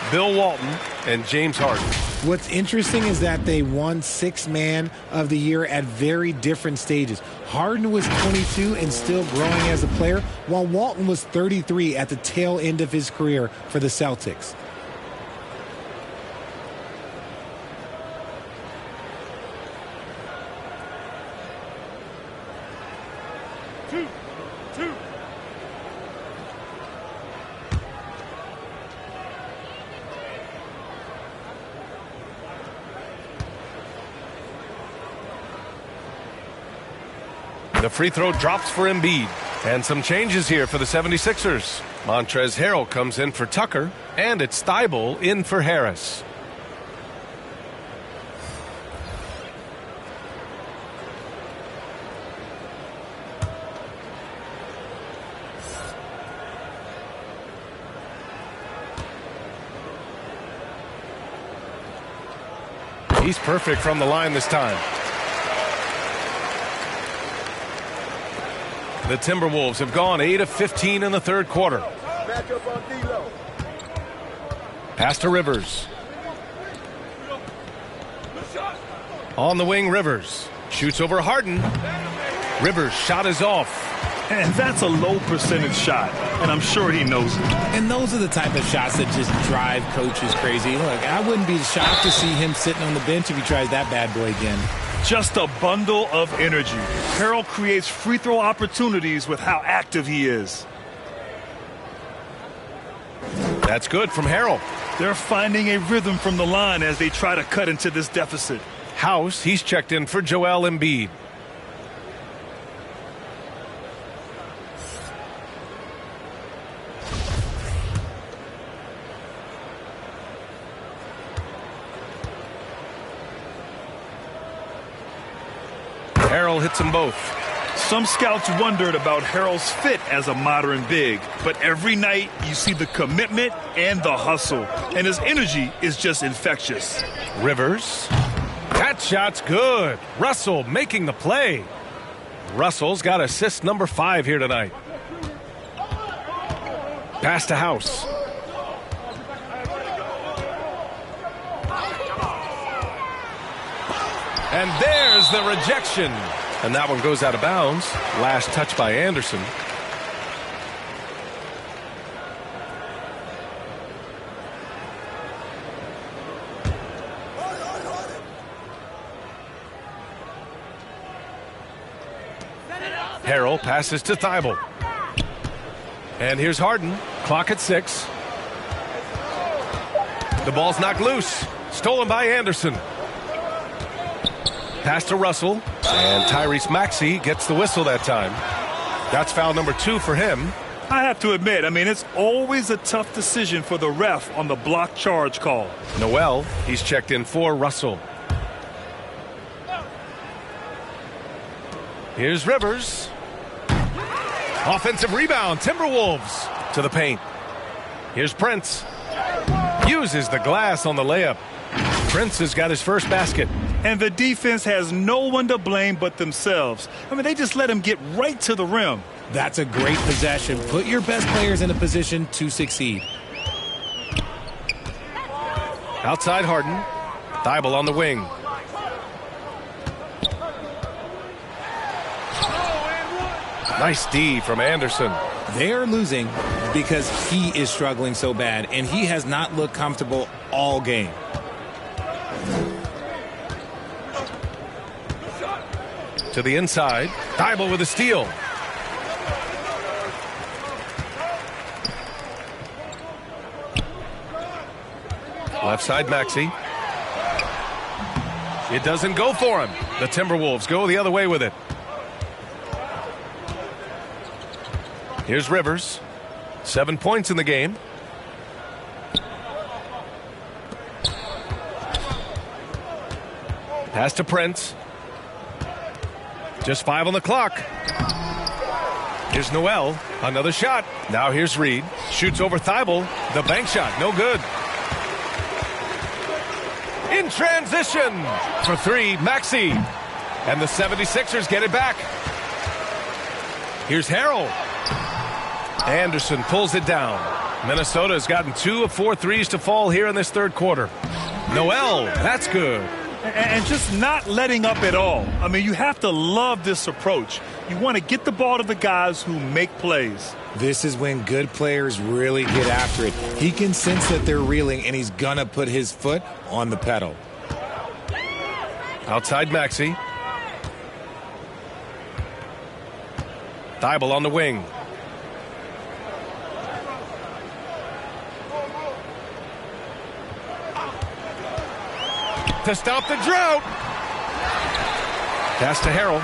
Bill Walton and James Harden. What's interesting is that they won 6th Man of the Year at very different stages. Harden was 22 and still growing as a player, while Walton was 33 at the tail end of his career for the Celtics. The free throw drops for Embiid. And some changes here for the 76ers. Montrezl Harrell comes in for Tucker, and it's Thibault in for Harris. He's perfect from the line this time. The Timberwolves have gone 8 of 15 in the third quarter. Pass to Rivers. On the wing, Rivers. Shoots over Harden. Rivers' shot is off. And that's a low percentage shot, and I'm sure he knows it. And those are the type of shots that just drive coaches crazy. Look, I wouldn't be shocked to see him sitting on the bench if he tries that bad boy again. Just a bundle of energy. Harrell creates free throw opportunities with how active he is. That's good from Harrell. They're finding a rhythm from the line as they try to cut into this deficit. House, he's checked in for Joel Embiid. Harrell hits them both. Some scouts wondered about Harrell's fit as a modern big, but every night you see the commitment and the hustle, and his energy is just infectious. Rivers. That shot's good. Russell making the play. Russell's got assist number 5 here tonight. Pass to House. And there's the rejection. And that one goes out of bounds. Last touch by Anderson. Harrell passes to Thibault. And here's Harden. Clock at 6. The ball's knocked loose. Stolen by Anderson. Pass to Russell, and Tyrese Maxey gets the whistle that time. That's foul number 2 for him. I have to admit, it's always a tough decision for the ref on the block charge call. Noel, he's checked in for Russell. Here's Rivers. Offensive rebound, Timberwolves to the paint. Here's Prince. Uses the glass on the layup. Prince has got his first basket. And the defense has no one to blame but themselves. They just let him get right to the rim. That's a great possession. Put your best players in a position to succeed. Outside Harden. Thibault on the wing. Nice D from Anderson. They are losing because he is struggling so bad, and he has not looked comfortable all game. To the inside. Thibault with a steal. Left side Maxey. It doesn't go for him. The Timberwolves go the other way with it. Here's Rivers. 7 points in the game. Pass to Prince. Just 5 on the clock. Here's Noel. Another shot. Now here's Reed. Shoots over Thibault. The bank shot. No good. In transition. For 3, Maxey. And the 76ers get it back. Here's Harrell. Anderson pulls it down. Minnesota has gotten 2 of 4 threes to fall here in this third quarter. Noel. That's good. And just not letting up at all. You have to love this approach. You want to get the ball to the guys who make plays. This is when good players really get after it. He can sense that they're reeling, and he's going to put his foot on the pedal. Outside Maxey. Thibault on the wing. To stop the drought. Pass to Harrell.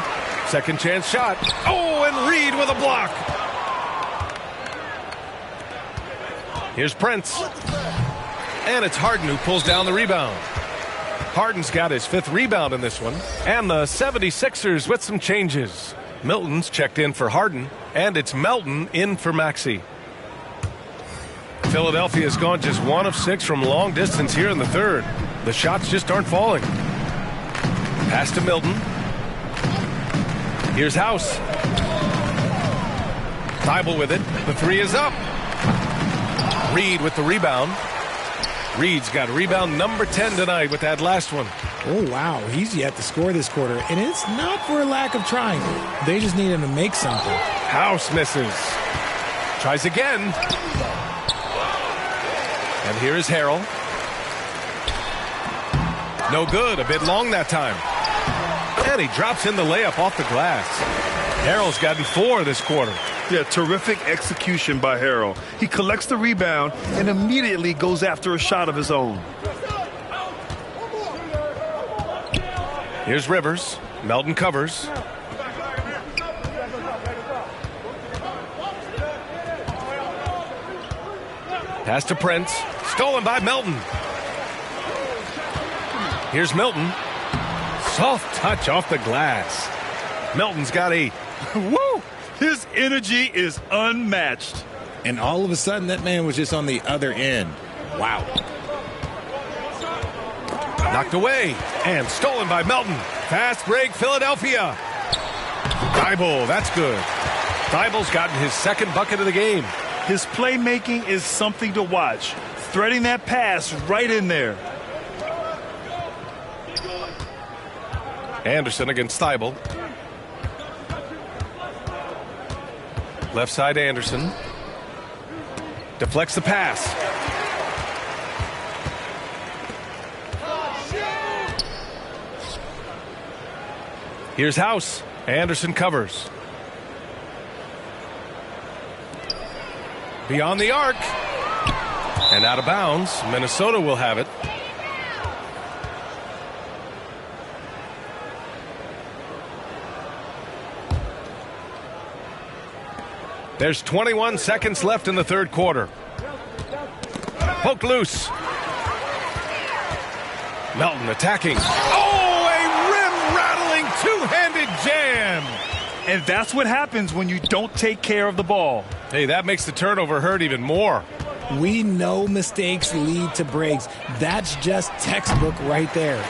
Second chance shot. Oh, and Reed with a block. Here's Prince. And it's Harden who pulls down the rebound. Harden's got his 5th rebound in this one. And the 76ers with some changes. Milton's checked in for Harden. And it's Melton in for Maxey. Philadelphia's gone just 1 of 6 from long distance here in the third. The shots just aren't falling. Pass to Milton. Here's House. Thibault with it. The 3 is up. Reed with the rebound. Reed's got rebound number 10 tonight with that last one. Oh, wow. He's yet to score this quarter, and it's not for a lack of trying. They just need him to make something. House misses. Tries again. And here is Harrell. No good. A bit long that time. And he drops in the layup off the glass. Harrell's gotten 4 this quarter. Yeah, terrific execution by Harrell. He collects the rebound and immediately goes after a shot of his own. Here's Rivers. Melton covers. Pass to Prince. Stolen by Melton. Here's Milton. Soft touch off the glass. Melton's got 8. Woo! His energy is unmatched. And all of a sudden, that man was just on the other end. Wow. Knocked away and stolen by Melton. Fast break, Philadelphia. Thibault, that's good. Thibault's gotten his 2nd bucket of the game. His playmaking is something to watch. Threading that pass right in there. Anderson against Thibault. Left side Anderson. Deflects the pass. Here's House. Anderson covers. Beyond the arc. And out of bounds. Minnesota will have it. There's 21 seconds left in the third quarter. Poked loose. Melton attacking. Oh, a rim-rattling two-handed jam. And that's what happens when you don't take care of the ball. Hey, that makes the turnover hurt even more. We know mistakes lead to breaks. That's just textbook right there.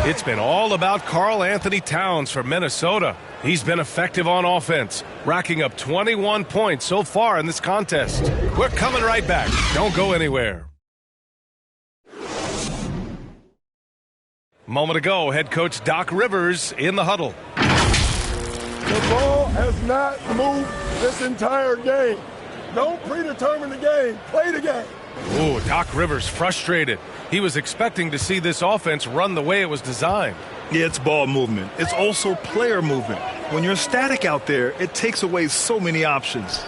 It's been all about Karl Anthony Towns for Minnesota. He's been effective on offense, racking up 21 points so far in this contest. We're coming right back. Don't go anywhere. A moment ago, head coach Doc Rivers in the huddle. The ball has not moved this entire game. Don't predetermine the game. Play the game. Ooh, Doc Rivers frustrated. He was expecting to see this offense run the way it was designed. Yeah, it's ball movement. It's also player movement. When you're static out there, it takes away so many options.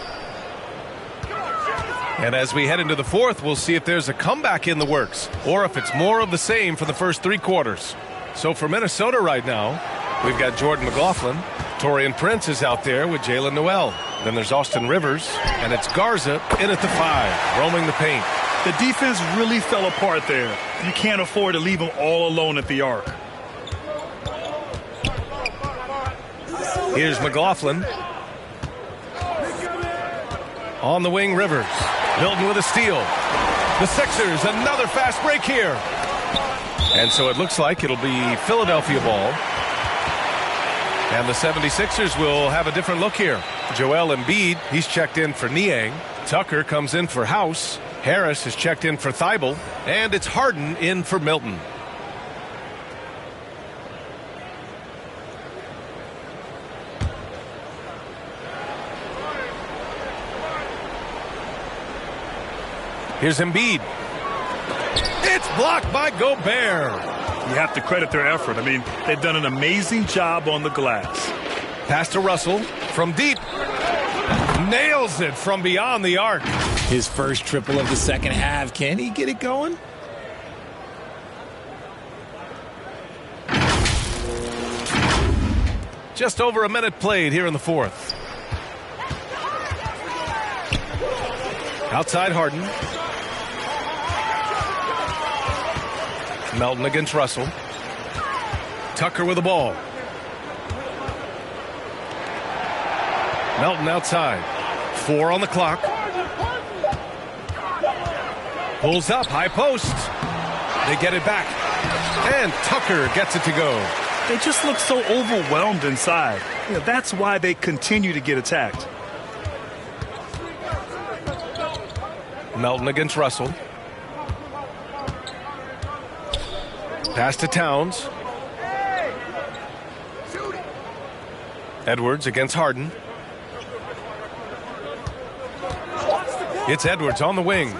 And as we head into the fourth, we'll see if there's a comeback in the works or if it's more of the same for the first 3 quarters. So for Minnesota right now, we've got Jordan McLaughlin. Taurean Prince is out there with Jalen Noel. Then there's Austin Rivers, and it's Garza in at the 5, roaming the paint. The defense really fell apart there. You can't afford to leave them all alone at the arc. Here's McLaughlin. On the wing, Rivers. Milton with a steal. The Sixers, another fast break here. And so it looks like it'll be Philadelphia ball. And the 76ers will have a different look here. Joel Embiid, he's checked in for Niang. Tucker comes in for House. Harris is checked in for Thibault. And it's Harden in for Milton. Here's Embiid. It's blocked by Gobert. You have to credit their effort. I mean, they've done an amazing job on the glass. Pass to Russell from deep. Nails it from beyond the arc. His first triple of the second half. Can he get it going? Just over a minute played here in the fourth. Outside Harden. Melton against Russell. Tucker with the ball. Melton outside. 4 on the clock. Pulls up, high post. They get it back. And Tucker gets it to go. They just look so overwhelmed inside. You know, that's why they continue to get attacked. Melton against Russell. Pass to Towns. Edwards against Harden. It's Edwards on the wing.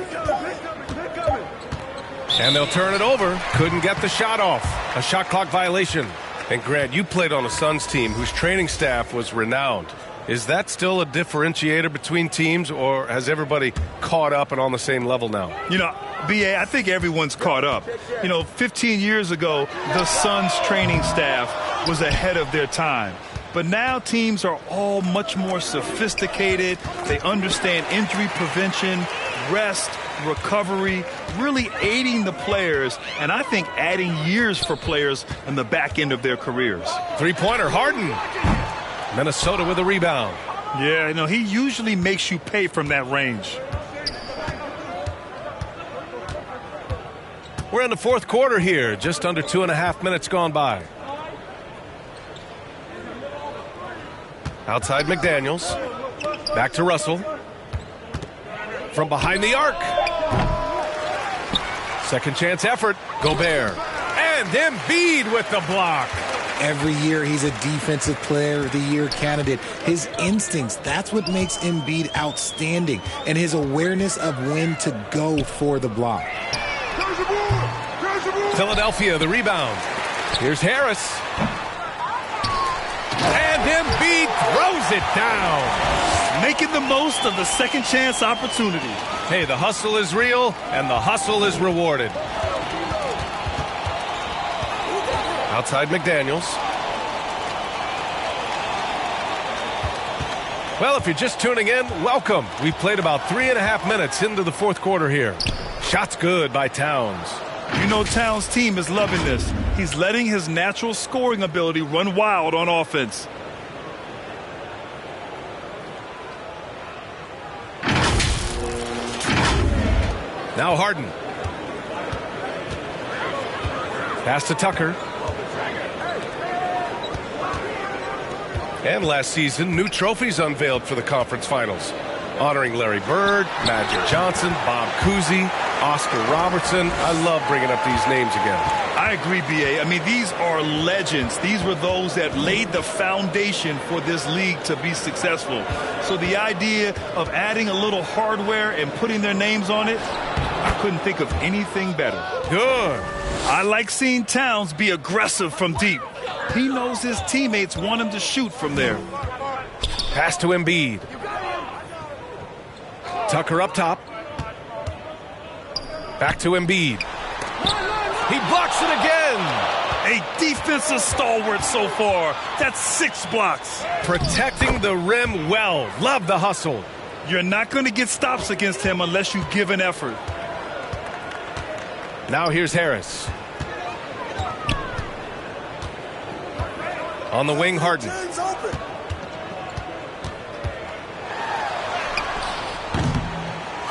And they'll turn it over. Couldn't get the shot off. A shot clock violation. And Grant, you played on a Suns team whose training staff was renowned. Is that still a differentiator between teams, or has everybody caught up and on the same level now? You know, B.A., I think everyone's caught up. You know, 15 years ago, the Suns training staff was ahead of their time. But now teams are all much more sophisticated. They understand injury prevention, rest, recovery, really aiding the players, and I think adding years for players in the back end of their careers. Three-pointer, Harden. Minnesota with a rebound. Yeah, you know, he usually makes you pay from that range. We're in the fourth quarter here, just under 2.5 minutes gone by. Outside McDaniels. Back to Russell. From behind the arc. Second chance effort. Gobert. And Embiid with the block. Every year he's a defensive player of the year candidate. His instincts, that's what makes Embiid outstanding. And his awareness of when to go for the block. Philadelphia, the rebound. Here's Harris. And Embiid throws it down. Making the most of the second chance opportunity. Hey, the hustle is real, and the hustle is rewarded. Outside McDaniels. Well, if you're just tuning in, welcome. We've played about 3.5 minutes into the fourth quarter here. Shots good by Towns. You know Towns' team is loving this. He's letting his natural scoring ability run wild on offense. Now Harden. Pass to Tucker. And last season, new trophies unveiled for the conference finals, honoring Larry Bird, Magic Johnson, Bob Cousy, Oscar Robertson. I love bringing up these names again. I agree, B.A. I mean, these are legends. These were those that laid the foundation for this league to be successful. So the idea of adding a little hardware and putting their names on it, I couldn't think of anything better. Good. I like seeing Towns be aggressive from deep. He knows his teammates want him to shoot from there. Pass to Embiid. Tucker up top. Back to Embiid. He blocks it again. A defensive stalwart so far. That's 6 blocks. Protecting the rim well. Love the hustle. You're not going to get stops against him unless you give an effort. Now here's Harris. On the wing, Harden.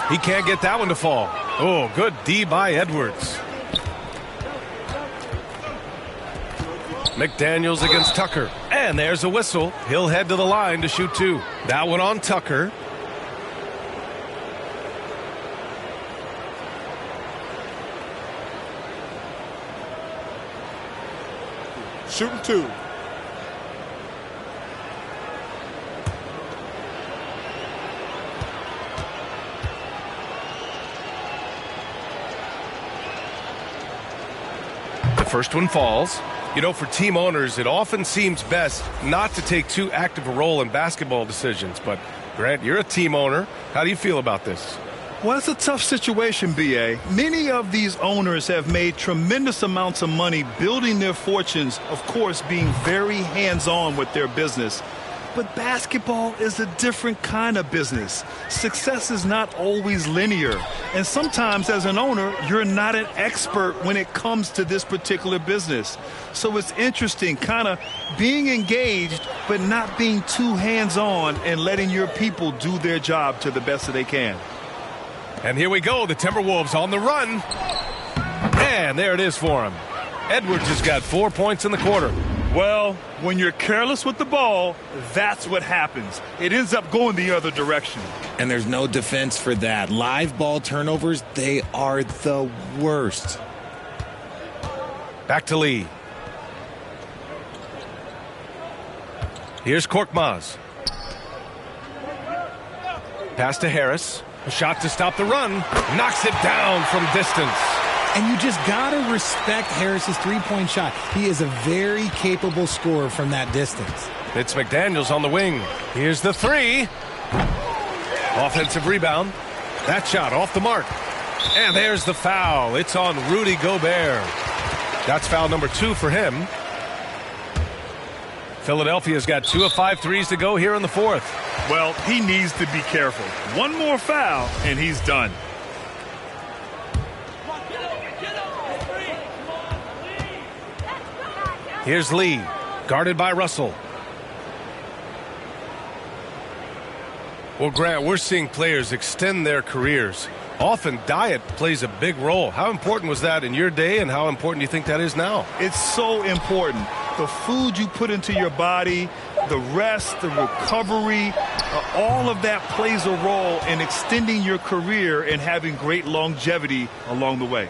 He can't get that one to fall. Oh, good D by Edwards. McDaniels against Tucker. And there's a whistle. He'll head to the line to shoot 2. That one on Tucker. Shooting 2. First one falls. You know, for team owners, it often seems best not to take too active a role in basketball decisions. But, Grant, you're a team owner. How do you feel about this? Well, it's a tough situation, B.A. Many of these owners have made tremendous amounts of money building their fortunes, of course, being very hands-on with their business. But basketball is a different kind of business. Success is not always linear. And sometimes as an owner, you're not an expert when it comes to this particular business. So it's interesting kind of being engaged, but not being too hands-on and letting your people do their job to the best that they can. And here we go, the Timberwolves on the run. And there it is for him. Edwards has got 4 points in the quarter. Well, when you're careless with the ball, that's what happens. It ends up going the other direction. And there's no defense for that. Live ball turnovers, they are the worst. Back to Lee. Here's Korkmaz. Pass to Harris. A shot to stop the run. Knocks it down from distance. And you just got to respect Harris's three-point shot. He is a very capable scorer from that distance. It's McDaniels on the wing. Here's the three. Offensive rebound. That shot off the mark. And there's the foul. It's on Rudy Gobert. That's foul number 2 for him. Philadelphia's got 2 of 5 threes to go here in the fourth. Well, he needs to be careful. One more foul, and he's done. Here's Lee, guarded by Russell. Well, Grant, we're seeing players extend their careers. Often diet plays a big role. How important was that in your day, and how important do you think that is now? It's so important. The food you put into your body, the rest, the recovery, all of that plays a role in extending your career and having great longevity along the way.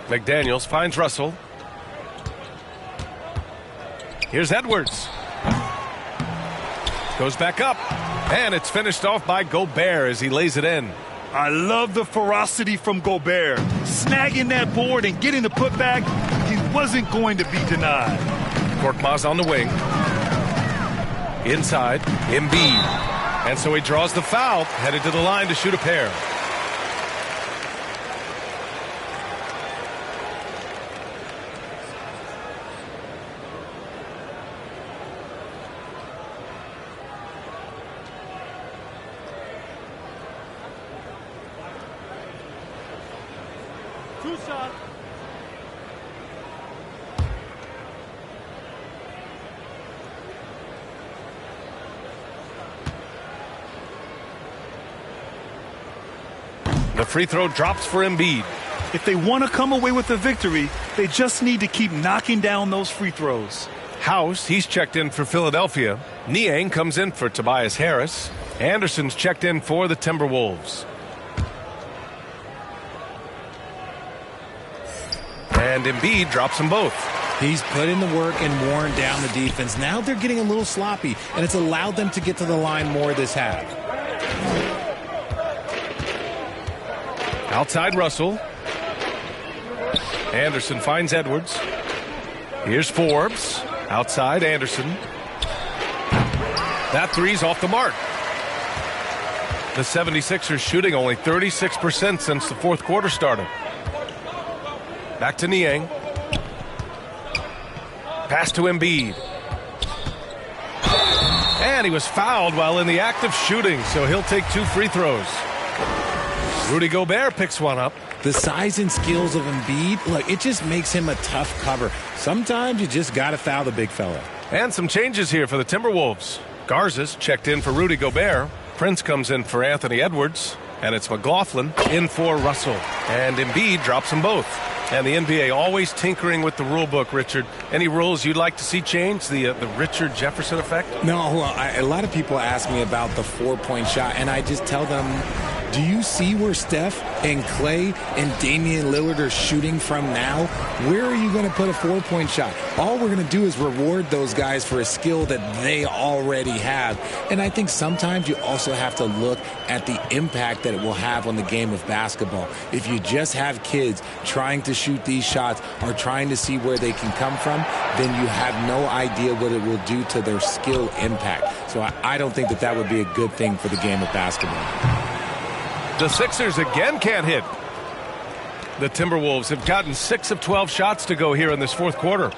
McDaniels finds Russell. Here's Edwards. Goes back up. And it's finished off by Gobert as he lays it in. I love the ferocity from Gobert. Snagging that board and getting the putback, he wasn't going to be denied. Korkmaz on the wing. Inside, Embiid. And so he draws the foul, headed to the line to shoot a pair. The free throw drops for Embiid. If they want to come away with a victory, they just need to keep knocking down those free throws. House, he's checked in for Philadelphia. Niang comes in for Tobias Harris. Anderson's checked in for the Timberwolves. And Embiid drops them both. He's put in the work and worn down the defense. Now they're getting a little sloppy, and it's allowed them to get to the line more this half. Outside Russell. Anderson finds Edwards. Here's Forbes. Outside Anderson. That three's off the mark. The 76ers shooting only 36% since the fourth quarter started. Back to Niang. Pass to Embiid. And he was fouled while in the act of shooting, so he'll take 2 free throws. Rudy Gobert picks one up. The size and skills of Embiid, look, it just makes him a tough cover. Sometimes you just got to foul the big fella. And some changes here for the Timberwolves. Garza's checked in for Rudy Gobert. Prince comes in for Anthony Edwards. And it's McLaughlin in for Russell. And Embiid drops them both. And the NBA always tinkering with the rule book, Richard. Any rules you'd like to see changed? The Richard Jefferson effect? No, a lot of people ask me about the 4-point shot, and I just tell them Do you see where Steph and Clay and Damian Lillard are shooting from now? Where are you going to put a 4-point shot? All we're going to do is reward those guys for a skill that they already have. And I think sometimes you also have to look at the impact that it will have on the game of basketball. If you just have kids trying to shoot these shots or trying to see where they can come from, then you have no idea what it will do to their skill impact. So I don't think that would be a good thing for the game of basketball. The Sixers again can't hit. The Timberwolves have gotten 6 of 12 shots to go here in this fourth quarter.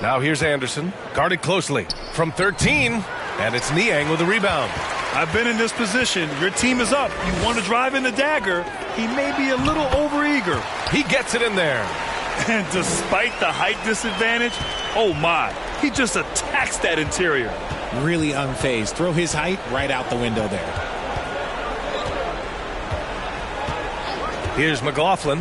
Now here's Anderson, guarded closely from 13, and it's Niang with the rebound. I've been in this position. Your team is up. You want to drive in the dagger. He may be a little overeager. He gets it in there. And despite the height disadvantage, oh my, he just attacks that interior. Really unfazed. Throw his height right out the window there. Here's McLaughlin.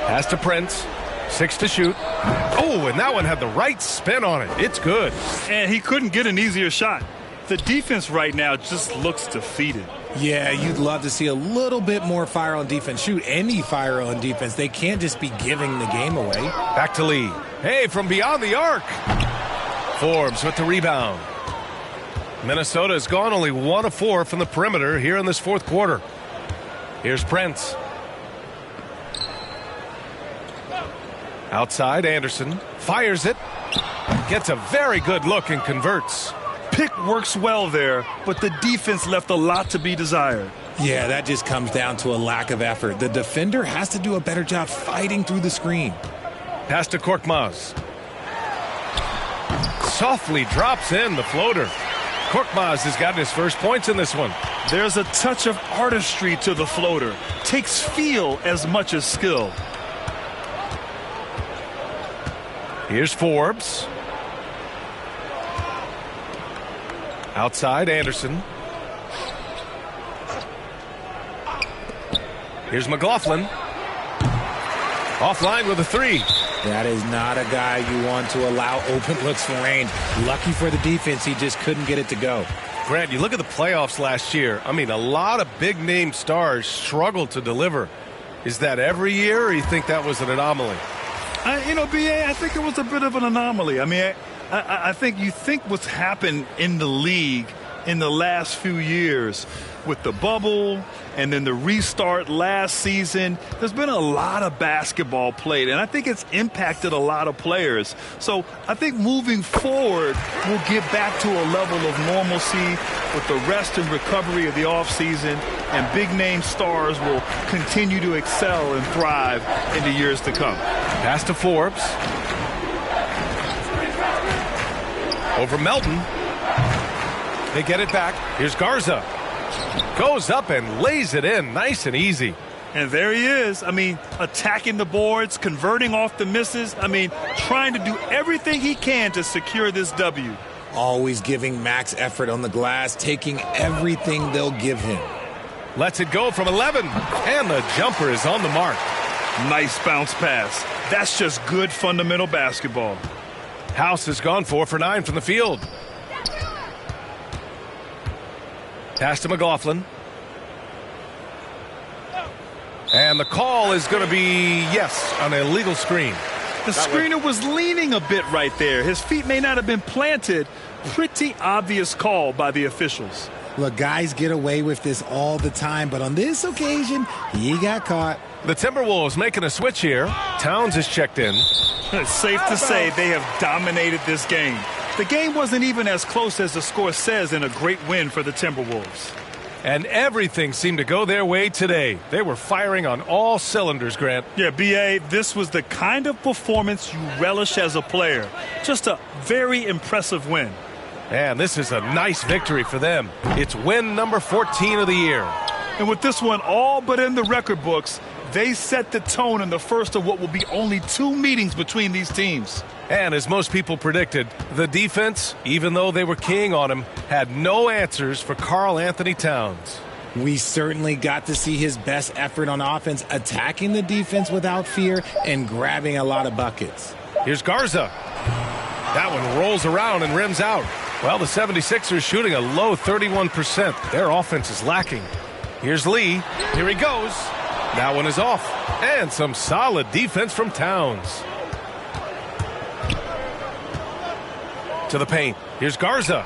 Pass to Prince. 6 to shoot. Oh, and that one had the right spin on it. It's good. And he couldn't get an easier shot. The defense right now just looks defeated. Yeah, you'd love to see a little bit more fire on defense. Shoot, any fire on defense. They can't just be giving the game away. Back to Lee. Hey, from beyond the arc. Forbes with the rebound. Minnesota has gone only 1 of 4 from the perimeter here in this fourth quarter. Here's Prince. Outside, Anderson fires it. Gets a very good look and converts. Pick works well there, but the defense left a lot to be desired. Yeah, that just comes down to a lack of effort. The defender has to do a better job fighting through the screen. Pass to Korkmaz. Softly drops in the floater. Korkmaz has gotten his first points in this one. There's a touch of artistry to the floater. Takes feel as much as skill. Here's Forbes. Outside, Anderson. Here's McLaughlin. Offline with a 3. That is not a guy you want to allow open looks from range. Lucky for the defense, he just couldn't get it to go. Grant, you look at the playoffs last year. I mean, a lot of big-name stars struggled to deliver. Is that every year, or you think that was an anomaly? B.A., I think it was a bit of an anomaly. I mean, I think you think what's happened in the league in the last few years with the bubble and then the restart last season, there's been a lot of basketball played, and I think it's impacted a lot of players. So I think moving forward, we'll get back to a level of normalcy with the rest and recovery of the offseason, and big-name stars will continue to excel and thrive in the years to come. Pass to Forbes. Over Melton. They get it back. Here's Garza. Goes up and lays it in nice and easy. And there he is. I mean, attacking the boards, converting off the misses. I mean, trying to do everything he can to secure this W. Always giving max effort on the glass, taking everything they'll give him. Lets it go from 11, and the jumper is on the mark. Nice bounce pass. That's just good fundamental basketball. House has gone 4 for 9 from the field. Pass to McLaughlin. And the call is going to be, yes, an illegal screen. The screener was leaning a bit right there. His feet may not have been planted. Pretty obvious call by the officials. Look, guys get away with this all the time, but on this occasion, he got caught. The Timberwolves making a switch here. Towns is checked in. It's safe to say they have dominated this game. The game wasn't even as close as the score says in a great win for the Timberwolves. And everything seemed to go their way today. They were firing on all cylinders, Grant. Yeah, B.A., this was the kind of performance you relish as a player. Just a very impressive win. And this is a nice victory for them. It's win number 14 of the year. And with this one all but in the record books, they set the tone in the first of what will be only 2 meetings between these teams. And as most people predicted, the defense, even though they were keying on him, had no answers for Karl Anthony Towns. We certainly got to see his best effort on offense, attacking the defense without fear and grabbing a lot of buckets. Here's Garza. That one rolls around and rims out. Well, the 76ers shooting a low 31%. Their offense is lacking. Here's Lee. Here he goes. That one is off. And some solid defense from Towns. To the paint. Here's Garza.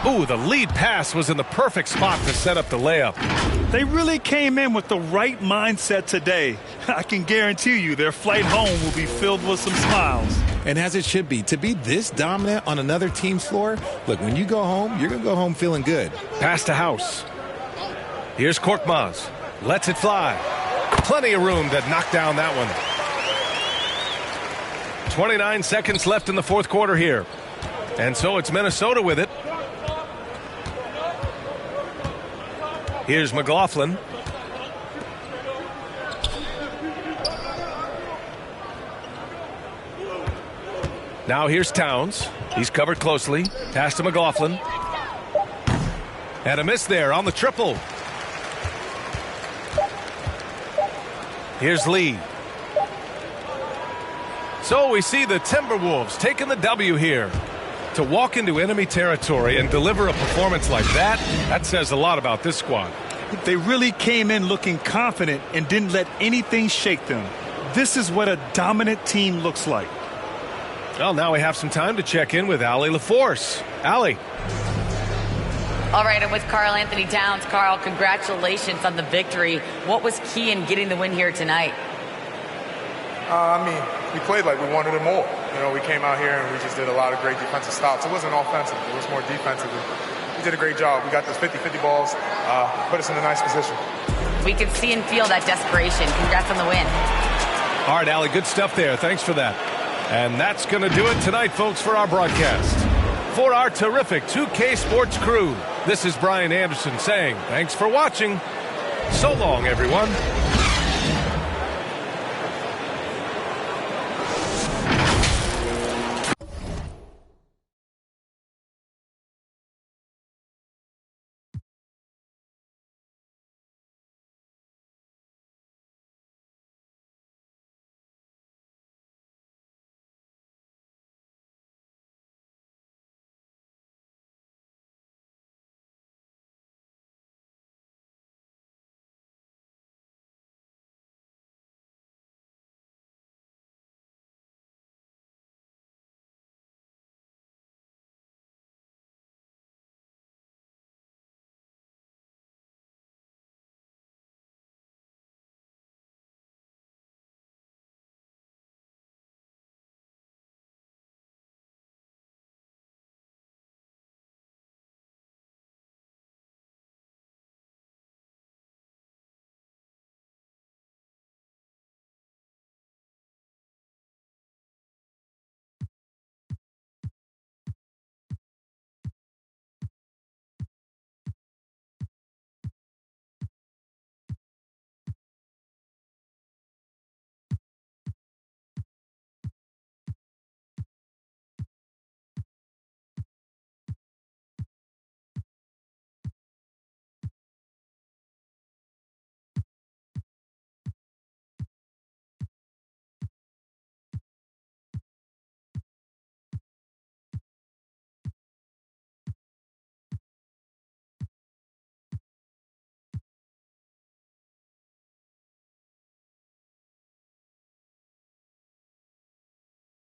Ooh, the lead pass was in the perfect spot to set up the layup. They really came in with the right mindset today. I can guarantee you their flight home will be filled with some smiles. And as it should be. To be this dominant on another team's floor, look, when you go home, you're going to go home feeling good. Pass to House. Here's Korkmaz. Lets it fly. Plenty of room to knock down that one. 29 seconds left in the fourth quarter here. And so it's Minnesota with it. Here's McLaughlin. Now here's Towns. He's covered closely. Pass to McLaughlin. And a miss there on the triple. Here's Lee. So we see the Timberwolves taking the W here. To walk into enemy territory and deliver a performance like that, that says a lot about this squad. They really came in looking confident and didn't let anything shake them. This is what a dominant team looks like. Well, now we have some time to check in with Allie LaForce. Allie. All right, I'm with Karl Anthony Towns. Karl, congratulations on the victory. What was key in getting the win here tonight? We played like we wanted it more. We came out here and we just did a lot of great defensive stops. It wasn't offensive. It was more defensive. We did a great job. We got those 50-50 balls, put us in a nice position. We can see and feel that desperation. Congrats on the win. All right, Allie, good stuff there. Thanks for that. And that's going to do it tonight, folks, for our broadcast. For our terrific 2K Sports crew, this is Brian Anderson saying thanks for watching. So long, everyone.